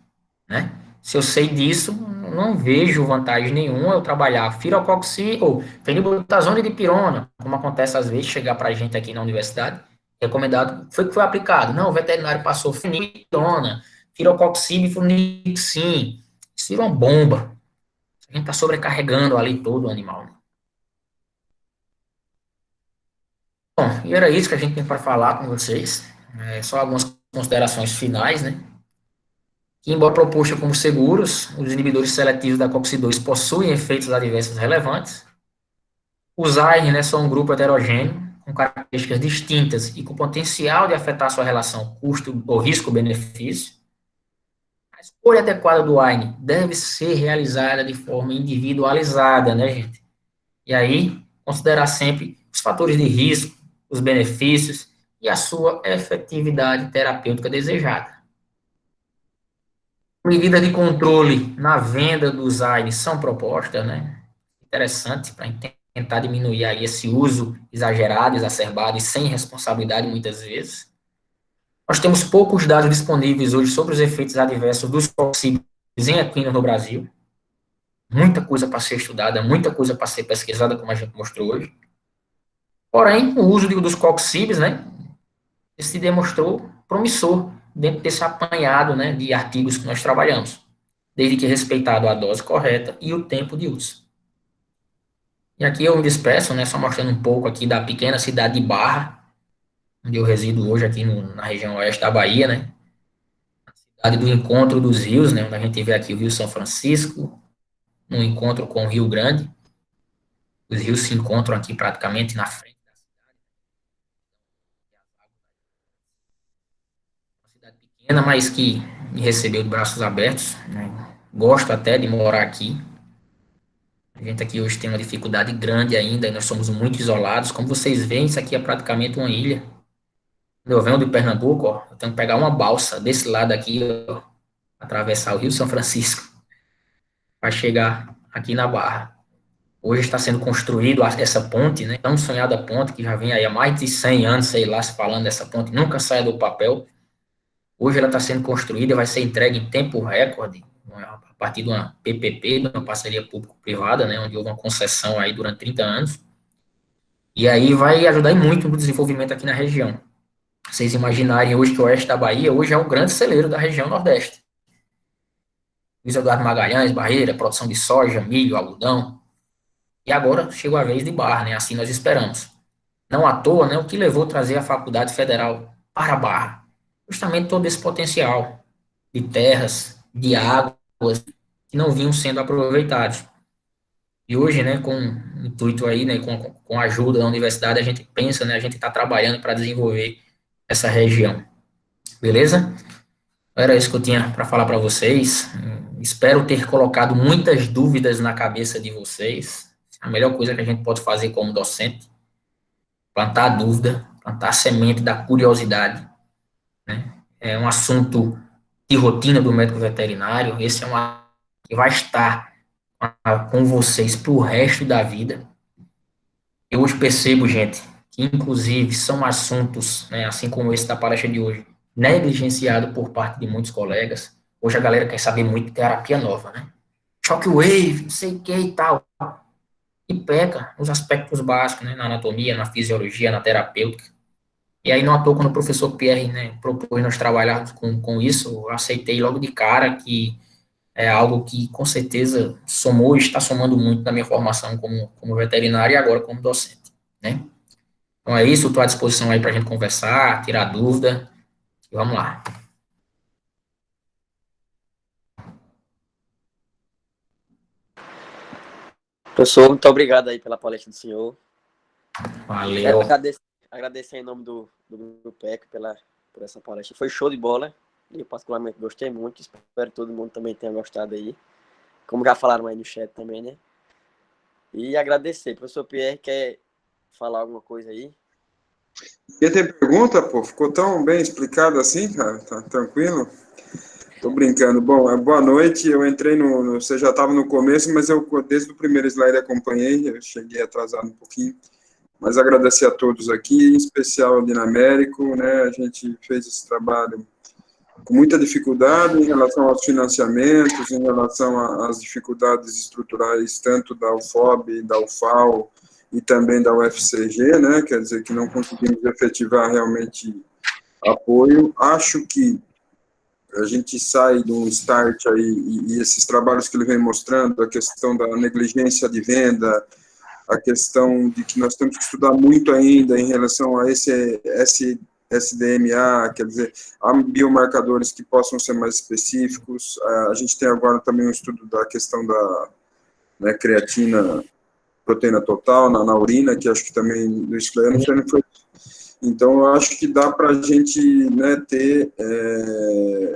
né? Se eu sei disso, não vejo vantagem nenhuma eu trabalhar firocoxib ou fenilbutazona e dipirona, como acontece às vezes, chegar para a gente aqui na universidade, recomendado, foi aplicado. Não, o veterinário passou fenilbutazona, firocoxib e flunixin. Isso vira uma bomba. A gente está sobrecarregando ali todo o animal. Né? Bom, e era isso que a gente tem para falar com vocês. Só algumas considerações finais, né? Que, embora proposta como seguros, os inibidores seletivos da COX-2 possuem efeitos adversos relevantes. Os AINEs, né, são um grupo heterogêneo, com características distintas e com potencial de afetar sua relação custo ou risco-benefício. A escolha adequada do AINE deve ser realizada de forma individualizada, né, gente? E aí, considerar sempre os fatores de risco, os benefícios e a sua efetividade terapêutica desejada. Medidas de controle na venda dos AINEs são propostas, né? Interessante para tentar diminuir aí esse uso exagerado, exacerbado e sem responsabilidade muitas vezes. Nós temos poucos dados disponíveis hoje sobre os efeitos adversos dos COX-IBs em equinos no Brasil. Muita coisa para ser estudada, muita coisa para ser pesquisada, como a gente mostrou hoje. Porém, o uso dos COX-IBs, né, se demonstrou promissor dentro desse apanhado, né, de artigos que nós trabalhamos, desde que respeitado a dose correta e o tempo de uso. E aqui eu me despeço, né, só mostrando um pouco aqui da pequena cidade de Barra, onde eu resido hoje aqui na região oeste da Bahia, né, a cidade do encontro dos rios, né, onde a gente vê aqui o Rio São Francisco, no encontro com o Rio Grande. Os rios se encontram aqui praticamente na frente da cidade. Uma cidade pequena, mas que me recebeu de braços abertos, né. Gosto até de morar aqui. A gente aqui hoje tem uma dificuldade grande ainda, e nós somos muito isolados. Como vocês veem, isso aqui é praticamente uma ilha. Quando eu venho de Pernambuco, ó, eu tenho que pegar uma balsa desse lado aqui, ó, atravessar o Rio São Francisco, para chegar aqui na Barra. Hoje está sendo construído essa ponte, né, tão sonhada ponte, que já vem aí há mais de 100 anos, sei lá, se falando dessa ponte, nunca sai do papel. Hoje ela está sendo construída, vai ser entregue em tempo recorde, a partir de uma PPP, de uma parceria público-privada, né, onde houve uma concessão aí durante 30 anos, e aí vai ajudar muito no desenvolvimento aqui na região. Vocês imaginarem hoje que o oeste da Bahia hoje é o grande celeiro da região Nordeste. Luiz Eduardo Magalhães, Barreira, produção de soja, milho, algodão. E agora chegou a vez de Barra, né? Assim nós esperamos. Não à toa, né? O que levou a trazer a Faculdade Federal para Barra? Justamente todo esse potencial de terras, de águas, que não vinham sendo aproveitados. E hoje, né, com o intuito aí, né, com a ajuda da universidade, a gente pensa, né, a gente está trabalhando para desenvolver essa região. Beleza? Era isso que eu tinha para falar para vocês. Espero ter colocado muitas dúvidas na cabeça de vocês. A melhor coisa que a gente pode fazer como docente, plantar a dúvida, plantar a semente da curiosidade, né? É um assunto de rotina do médico veterinário. Esse é um assunto que vai estar com vocês para o resto da vida. Eu hoje percebo, gente, que inclusive são assuntos, né, assim como esse da palestra de hoje, negligenciado por parte de muitos colegas. Hoje a galera quer saber muito de terapia nova, né? Shockwave, não sei o que e tal. E peca nos aspectos básicos, né, na anatomia, na fisiologia, na terapêutica. E aí, não à toa, quando o professor Pierre, né, propôs nós trabalharmos com isso, eu aceitei logo de cara que é algo que, com certeza, somou e está somando muito na minha formação como veterinário e agora como docente, né? Então é isso, estou à disposição aí para a gente conversar, tirar dúvida, e vamos lá. Professor, muito obrigado aí pela palestra do senhor. Valeu. Agradecer em nome do Grupo ECO por essa palestra. Foi show de bola. Eu particularmente gostei muito. Espero que todo mundo também tenha gostado aí. Como já falaram aí no chat também, né? E agradecer. Professor Pierre, quer falar alguma coisa aí? Quem tem pergunta, pô? Ficou tão bem explicado assim, cara? Tá tranquilo? Tô brincando. Bom, boa noite. Eu entrei você já estava no começo, mas eu desde o primeiro slide acompanhei. Eu cheguei atrasado um pouquinho. Mas agradecer a todos aqui, em especial ao Dinamérico, né? A gente fez esse trabalho com muita dificuldade em relação aos financiamentos, em relação às dificuldades estruturais, tanto da UFOB, da UFAL e também da UFCG, né? Quer dizer, que não conseguimos efetivar realmente apoio. Acho que a gente sai de um start aí, e esses trabalhos que ele vem mostrando, a questão da negligência de venda, a questão de que nós temos que estudar muito ainda em relação a esse SDMA, quer dizer, há biomarcadores que possam ser mais específicos. A gente tem agora também um estudo da questão da, né, creatina, proteína total na urina, que acho que também do esclero não foi. Então, eu acho que dá para a gente, né,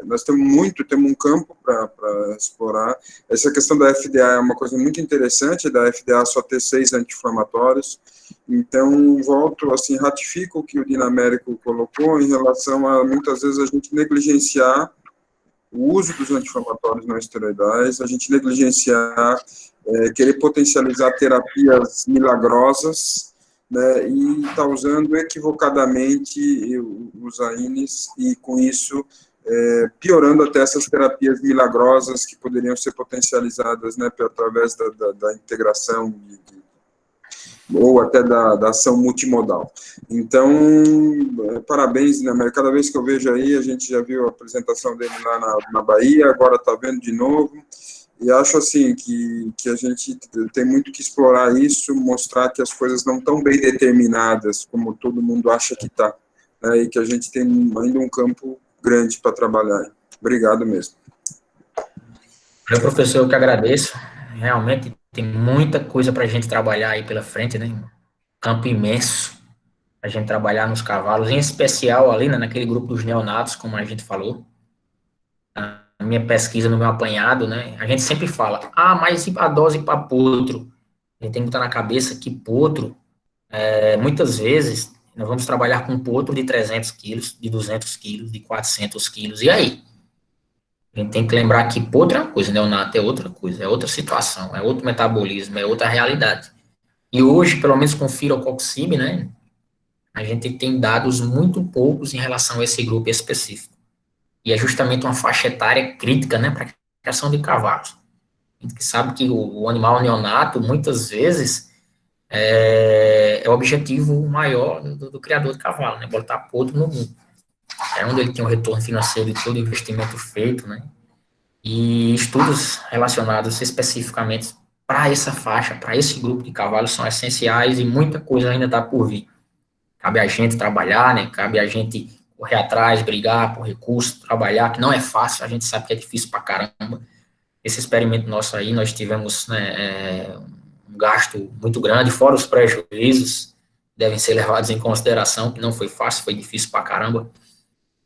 nós temos um campo para explorar. Essa questão da FDA é uma coisa muito interessante, da FDA só ter 6 anti-inflamatórios. Então, ratifico o que o Dinamérico colocou em relação a, muitas vezes, a gente negligenciar o uso dos anti-inflamatórios não esteroidais, a gente negligenciar, querer potencializar terapias milagrosas, né, e está usando equivocadamente os AINES, e com isso piorando até essas terapias milagrosas que poderiam ser potencializadas, né, através da integração ou até da ação multimodal. Então, parabéns, né, cada vez que eu vejo aí, a gente já viu a apresentação dele lá na Bahia, agora está vendo de novo. E acho, assim, que a gente tem muito que explorar isso, mostrar que as coisas não estão bem determinadas, como todo mundo acha que está, né, e que a gente tem ainda um campo grande para trabalhar. Obrigado mesmo. Meu professor, eu que agradeço. Realmente tem muita coisa para a gente trabalhar aí pela frente, né? Um campo imenso para a gente trabalhar nos cavalos, em especial ali, né, naquele grupo dos neonatos, como a gente falou. Na minha pesquisa, no meu apanhado, né, a gente sempre fala, mas e a dose para potro? A gente tem que botar na cabeça que potro, muitas vezes, nós vamos trabalhar com potro de 300 quilos, de 200 quilos, de 400 quilos, e aí? A gente tem que lembrar que potro é uma coisa, neonato é outra coisa, é outra situação, é outro metabolismo, é outra realidade. E hoje, pelo menos com o firocoxib, né, a gente tem dados muito poucos em relação a esse grupo específico. E é justamente uma faixa etária crítica, né, para a criação de cavalos. A gente sabe que o animal neonato, muitas vezes, é o objetivo maior do criador de cavalo, né? Botar potro no mundo. É onde ele tem um retorno financeiro de todo o investimento feito, né? E estudos relacionados especificamente para essa faixa, para esse grupo de cavalos são essenciais e muita coisa ainda está por vir. Cabe a gente trabalhar, né? Cabe a gente correr atrás, brigar por recursos, trabalhar, que não é fácil, a gente sabe que é difícil para caramba. Esse experimento nosso aí, nós tivemos, né, um gasto muito grande, fora os prejuízos, devem ser levados em consideração, que não foi fácil, foi difícil para caramba.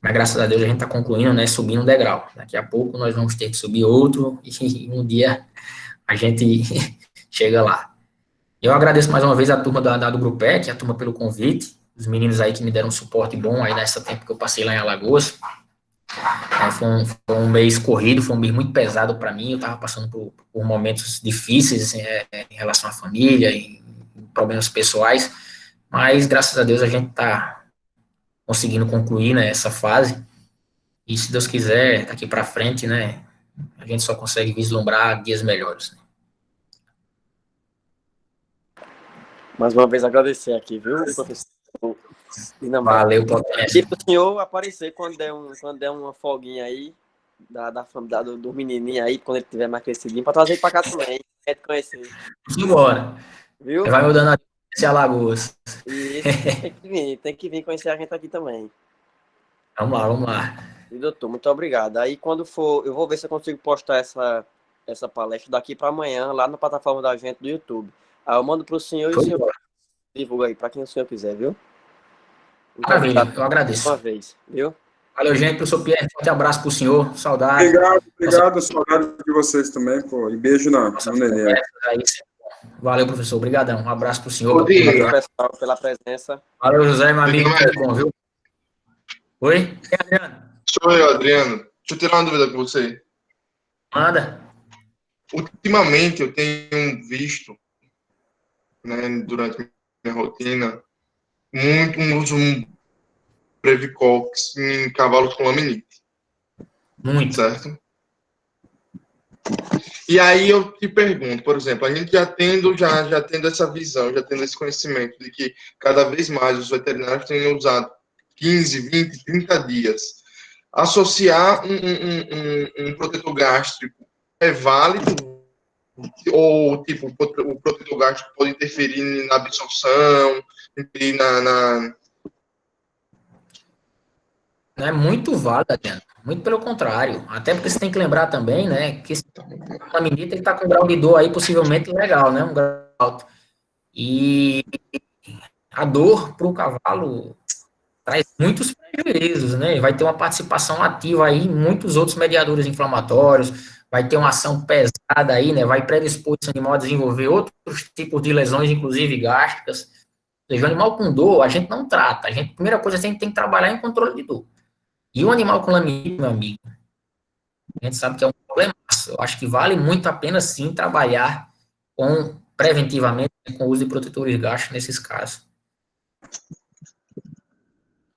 Mas graças a Deus a gente está concluindo, né, subindo um degrau. Daqui a pouco nós vamos ter que subir outro e um dia a gente chega lá. Eu agradeço mais uma vez a turma do Grupec, a turma pelo convite, os meninos aí que me deram um suporte bom aí nessa tempo que eu passei lá em Alagoas. Foi um mês corrido, foi um mês muito pesado para mim, eu estava passando por momentos difíceis em relação à família, em problemas pessoais, mas graças a Deus a gente está conseguindo concluir, né, essa fase. E se Deus quiser, daqui para frente, né, a gente só consegue vislumbrar dias melhores. Né? Mais uma vez agradecer aqui, viu, professor? Valeu, potência. E pro senhor aparecer quando der uma folguinha aí, do menininho aí, quando ele tiver mais crescidinho, para trazer ele para cá também, quer te conhecer. Simbora. Viu? Vai me dando esse Alagoas. E tem que vir conhecer a gente aqui também. Vamos lá. E, doutor, muito obrigado. Aí, quando for, eu vou ver se eu consigo postar essa palestra daqui para amanhã, lá na plataforma da gente do YouTube. Aí eu mando para o senhor e o senhor divulga aí, para quem o senhor quiser, viu? Muito obrigado. Eu agradeço. Uma vez, viu? Valeu, gente. Professor Pierre, forte abraço pro senhor. Saudade. Obrigado. Saudade de vocês também, pô. E beijo no neném. Valeu, professor. Obrigadão. Um abraço pro senhor. Obrigado, pessoal, pela presença. Valeu, José, meu amigo. Tudo bom, viu? Oi? Quem é Adriano? Sou eu, Adriano. Deixa eu tirar uma dúvida com você. Manda. Ultimamente, eu tenho visto, né, durante minha rotina, um uso Previcox em cavalos com laminite. Muito. Certo? E aí eu te pergunto, por exemplo, a gente já tendo essa visão, já tendo esse conhecimento de que cada vez mais os veterinários têm usado 15, 20, 30 dias, associar um protetor gástrico é válido? Ou, tipo, o protetor gástrico pode interferir na absorção, Não é muito válido, Adriano. Muito pelo contrário. Até porque você tem que lembrar também, né, que esse laminite ele tá com um grau de dor aí possivelmente legal, né, um grau alto. E a dor para o cavalo traz muitos prejuízos, né? Vai ter uma participação ativa aí em muitos outros mediadores inflamatórios, vai ter uma ação pesada aí, né? Vai predispor esse animal a desenvolver outros tipos de lesões, inclusive gástricas. Ou seja, o animal com dor, a gente não trata. A primeira coisa, a gente tem que trabalhar em controle de dor. E o animal com laminite, meu amigo, a gente sabe que é um problema. Eu acho que vale muito a pena, sim, trabalhar preventivamente com o uso de protetores gástricos nesses casos.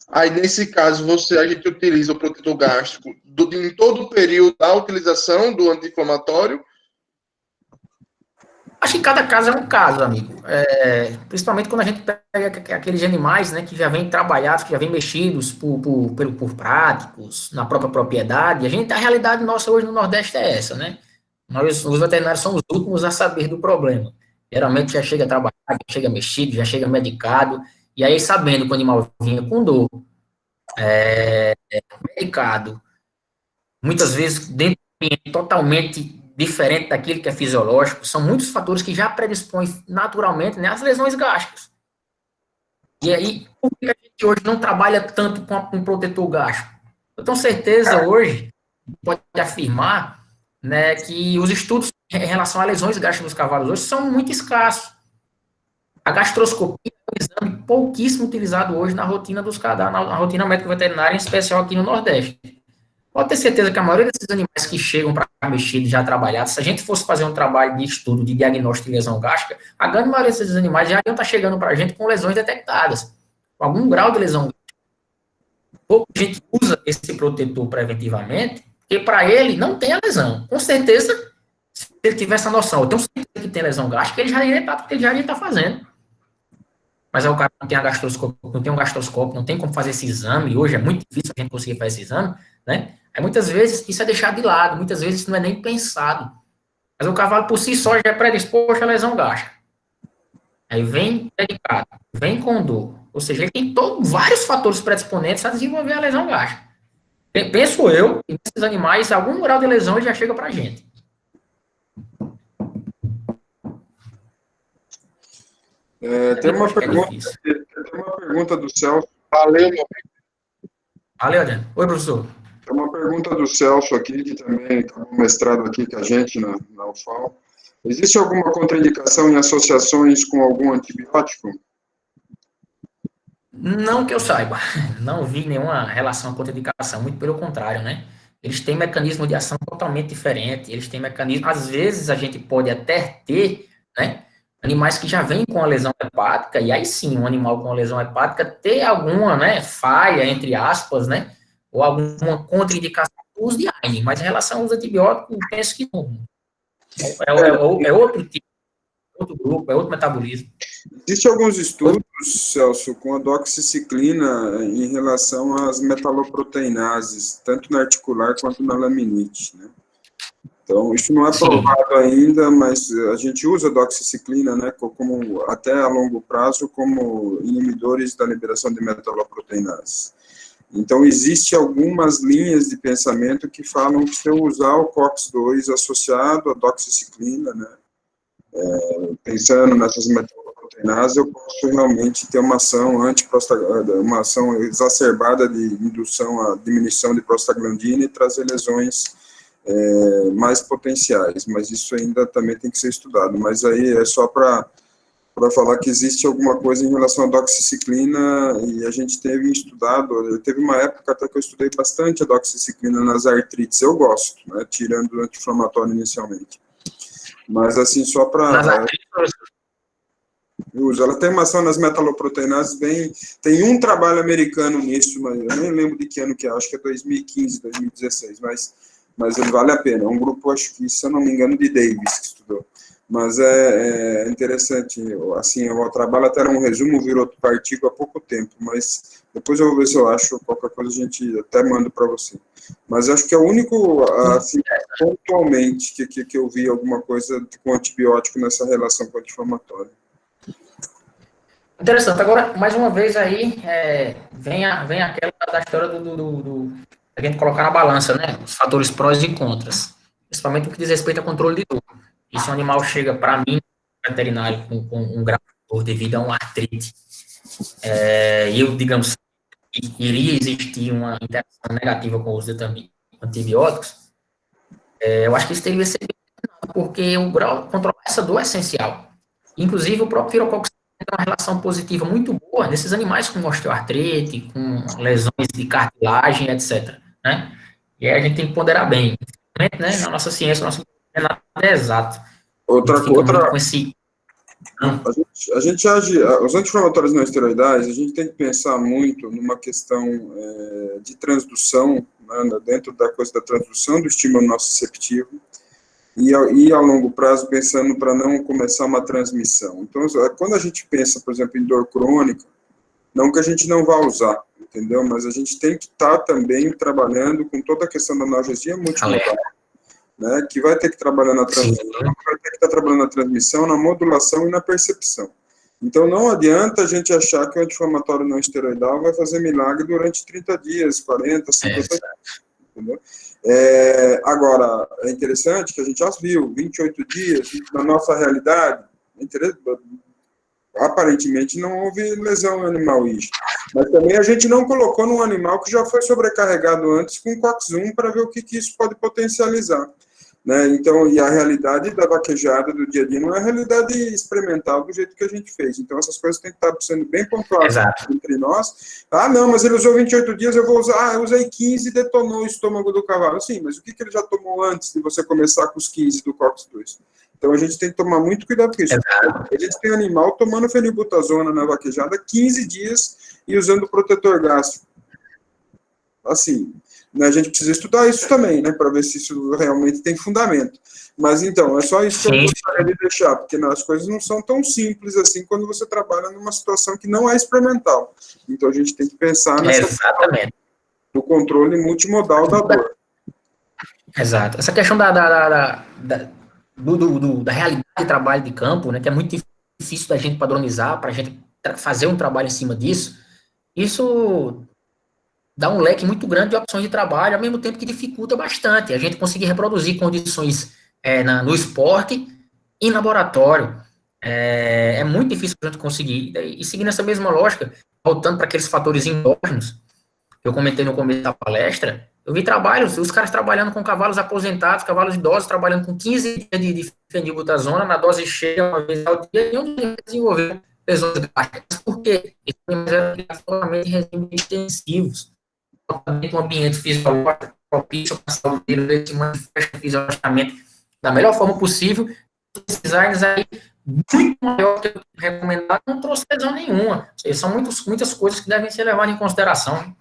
Aí, nesse caso, a gente utiliza o protetor gástrico em todo o período da utilização do anti-inflamatório? Acho que cada caso é um caso, amigo. Principalmente quando a gente pega aqueles animais, né, que já vêm trabalhados, que já vêm mexidos por práticos, na própria propriedade. A realidade nossa hoje no Nordeste é essa, né? Nós, os veterinários, somos os últimos a saber do problema. Geralmente já chega trabalhado, já chega mexido, já chega medicado, e aí sabendo que o animal vinha com dor, medicado, muitas vezes dentro de um ambiente totalmente diferente daquilo que é fisiológico, são muitos fatores que já predispõem naturalmente, né, às lesões gástricas. E aí, por que a gente hoje não trabalha tanto com um protetor gástrico? Eu tenho certeza hoje, pode afirmar, né, que os estudos em relação a lesões gástricas dos cavalos hoje são muito escassos. A gastroscopia é um exame pouquíssimo utilizado hoje na rotina na rotina médico-veterinária, em especial aqui no Nordeste. Pode ter certeza que a maioria desses animais que chegam para mexidos, já trabalhados, se a gente fosse fazer um trabalho de estudo, de diagnóstico de lesão gástrica, a grande maioria desses animais já iam estar chegando para a gente com lesões detectadas, com algum grau de lesão gástrica. Pouca gente usa esse protetor preventivamente, porque para ele não tem a lesão. Com certeza, se ele tiver essa noção, eu tenho certeza que tem lesão gástrica, ele já iria estar fazendo. mas aí o cara não tem um gastroscópio, não tem como fazer esse exame, e hoje é muito difícil a gente conseguir fazer esse exame, né? Aí muitas vezes isso é deixado de lado, muitas vezes isso não é nem pensado. Mas o cavalo por si só já é predisposto à lesão gástrica. Aí vem predicado, vem com dor. Ou seja, ele tem vários fatores predisponentes a desenvolver a lesão gástrica. Penso eu, que nesses animais, algum grau de lesão ele já chega pra gente. Tem uma pergunta do Celso. Valeu, meu Valeu, Adriano. Oi, professor. Tem uma pergunta do Celso aqui, que também está no mestrado aqui com a gente na UFAL. Existe alguma contraindicação em associações com algum antibiótico? Não que eu saiba. Não vi nenhuma relação com contraindicação, muito pelo contrário, né? Eles têm mecanismo de ação totalmente diferente, eles têm mecanismo, às vezes a gente pode até ter, né, animais que já vêm com a lesão hepática, e aí sim, um animal com a lesão hepática ter alguma, né, falha, entre aspas, né, ou alguma contraindicação do uso de AINE, mas em relação aos antibióticos, penso que não. É outro tipo, outro grupo, é outro metabolismo. Existem alguns estudos, Celso, com a doxiciclina em relação às metaloproteinases, tanto na articular quanto na laminite, né? Então, isso não é provado ainda, mas a gente usa a doxiciclina, né, como, até a longo prazo, como inibidores da liberação de metaloproteinases. Então, existe algumas linhas de pensamento que falam que se eu usar o COX-2 associado à doxiciclina, né, pensando nessas metaloproteinases, eu posso realmente ter uma ação uma ação exacerbada de indução à diminuição de prostaglandina e trazer lesões mais potenciais, mas isso ainda também tem que ser estudado. Mas aí é só para falar que existe alguma coisa em relação à doxiciclina, e a gente teve uma época até que eu estudei bastante a doxiciclina nas artrites, eu gosto, né, tirando o anti-inflamatório inicialmente. Mas assim, só para... Ela tem uma ação nas metaloproteinases tem um trabalho americano nisso, mas eu nem lembro de que ano que é, acho que é 2015, 2016, mas ele vale a pena. É um grupo, acho que, se eu não me engano, de Davis que estudou. Mas é interessante, assim, o trabalho até era um resumo, virou outro artigo há pouco tempo, mas depois eu vou ver se eu acho, qualquer coisa a gente até manda para você. Mas acho que é o único, assim, pontualmente, que eu vi alguma coisa com antibiótico nessa relação com anti-inflamatório. Interessante. Agora, mais uma vez aí, vem aquela da história a gente colocar na balança, né, os fatores prós e contras, principalmente no que diz respeito ao controle de dor. E se um animal chega para mim, veterinário, com um grau de dor devido a uma artrite, e eu, digamos, iria existir uma interação negativa com o uso de antibióticos, eu acho que isso deveria ser bem, porque o grau controlar essa dor é essencial. Inclusive, o próprio Virocox tem uma relação positiva muito boa nesses animais com osteoartrite, com lesões de cartilagem, etc. Né? E aí a gente tem que ponderar bem. Né? Na nossa ciência, não é nada exato. Com esse... A gente age, os anti-inflamatórios não esteroidais, a gente tem que pensar muito numa questão de transdução, né, dentro da coisa da transdução do estímulo nociceptivo, e ao longo prazo pensando para não começar uma transmissão. Então, quando a gente pensa, por exemplo, em dor crônica, não que a gente não vá usar, entendeu? Mas a gente tem que estar também trabalhando com toda a questão da analgesia multimodal, né, que vai ter que trabalhar na transmissão, vai ter que estar trabalhando na transmissão, na modulação e na percepção. Então, não adianta a gente achar que o anti-inflamatório não esteroidal vai fazer milagre durante 30 dias, 40, 50 dias, entendeu? Agora, é interessante que a gente já viu, 28 dias, na nossa realidade, aparentemente não houve lesão animal isso. Mas também a gente não colocou num animal que já foi sobrecarregado antes com COX-1 para ver o que isso pode potencializar. Né? Então, e a realidade da vaquejada do dia a dia não é a realidade experimental do jeito que a gente fez. Então, essas coisas têm que estar sendo bem pontuadas entre nós. Ah, não, mas ele usou 28 dias, eu vou usar... Ah, eu usei 15 e detonou o estômago do cavalo. Sim, mas o que ele já tomou antes de você começar com os 15 do COX-2? Então, a gente tem que tomar muito cuidado com isso. A gente tem animal tomando fenilbutazona na vaquejada 15 dias e usando protetor gástrico. Assim... A gente precisa estudar isso também, né, para ver se isso realmente tem fundamento. Mas, então, é só isso que eu ele deixar, porque as coisas não são tão simples assim quando você trabalha numa situação que não é experimental. Então, a gente tem que pensar Exatamente. no controle multimodal da dor. Exato. Essa questão da realidade de trabalho de campo, né, que é muito difícil da gente padronizar, para a gente fazer um trabalho em cima disso, isso dá um leque muito grande de opções de trabalho, ao mesmo tempo que dificulta bastante a gente conseguir reproduzir condições no esporte e em laboratório. É muito difícil a gente conseguir. E seguindo essa mesma lógica, voltando para aqueles fatores endógenos, que eu comentei no começo da palestra, eu vi trabalhos, os caras trabalhando com cavalos aposentados, cavalos idosos, trabalhando com 15 dias de fenilbutazona na dose cheia uma vez ao dia, e onde desenvolveu lesões gástricas. Por quê? Eles eram obrigatoriamente regimes extensivos, totalmente um ambiente fisiológico propício para a saúde deles, eles se manifestam fisiologicamente da melhor forma possível. Os designs aí, muito maior que o recomendado, não trouxe lesão nenhuma. São muitas coisas que devem ser levadas em consideração.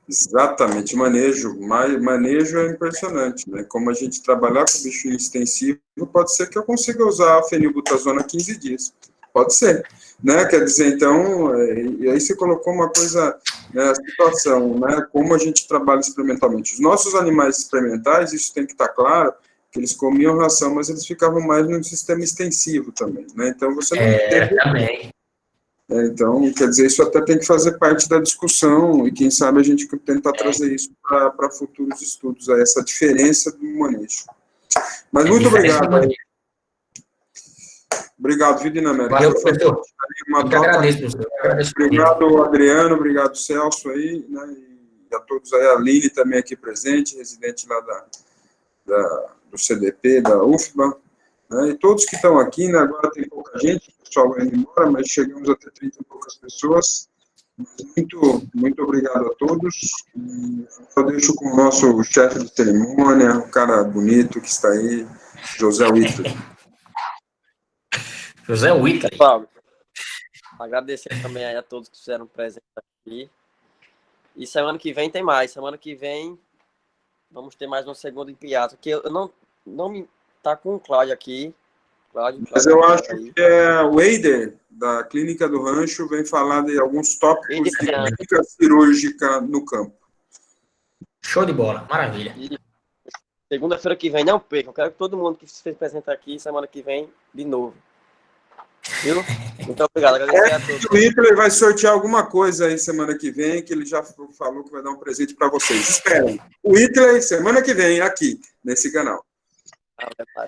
Exatamente, manejo é impressionante, né? Como a gente trabalhar com bicho extensivo, pode ser que eu consiga usar a fenilbutazona 15 dias, pode ser, né? Quer dizer, então, e aí você colocou uma coisa, né, a situação, né? Como a gente trabalha experimentalmente. Os nossos animais experimentais, isso tem que estar claro, que eles comiam ração, mas eles ficavam mais no sistema extensivo também, né? Então, você não teve... Também. Então, quer dizer, isso até tem que fazer parte da discussão, e quem sabe a gente tentar trazer isso para futuros estudos, essa diferença do manejo. Mas muito obrigado. Obrigado, viu, Dinamérica? Valeu, professor. Eu que agradeço, professor. Obrigado, Adriano, obrigado, Celso, aí, né, e a todos aí, a Aline também aqui presente, residente lá do CDP, da UFBA, né, e todos que estão aqui, né, agora tem pouca gente, o pessoal vai indo embora, mas chegamos a ter 30 e poucas pessoas. Muito obrigado a todos. E eu deixo com o nosso chefe de cerimônia, um cara bonito que está aí, José Whitley. José Whitley. Fábio, agradecer também aí a todos que fizeram presente aqui. E semana que vem tem mais. Semana que vem vamos ter mais uma segunda em Piazza, que eu não me tá com o Cláudio aqui. Cláudio, mas eu acho que o Eider, da Clínica do Rancho, vem falar de alguns tópicos de clínica cirúrgica no campo. Show de bola, maravilha. E segunda-feira que vem, não perca. Eu quero que todo mundo que se fez apresentar aqui, semana que vem, de novo. Viu? Muito obrigado. Agradecer a todos. O Hitler vai sortear alguma coisa aí semana que vem, que ele já falou que vai dar um presente para vocês. Esperem. O Hitler, semana que vem, aqui, nesse canal.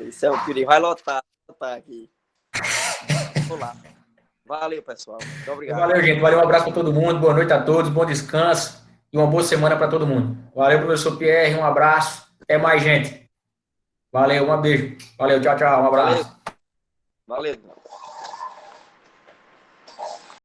Isso é um perigo. Vai lotar aqui. Vamos lá. Valeu, pessoal. Muito obrigado. Valeu, gente. Valeu, um abraço para todo mundo. Boa noite a todos. Bom descanso. E uma boa semana para todo mundo. Valeu, professor Pierre. Um abraço. Até mais, gente. Valeu, um beijo. Valeu, tchau, tchau. Um abraço. Valeu.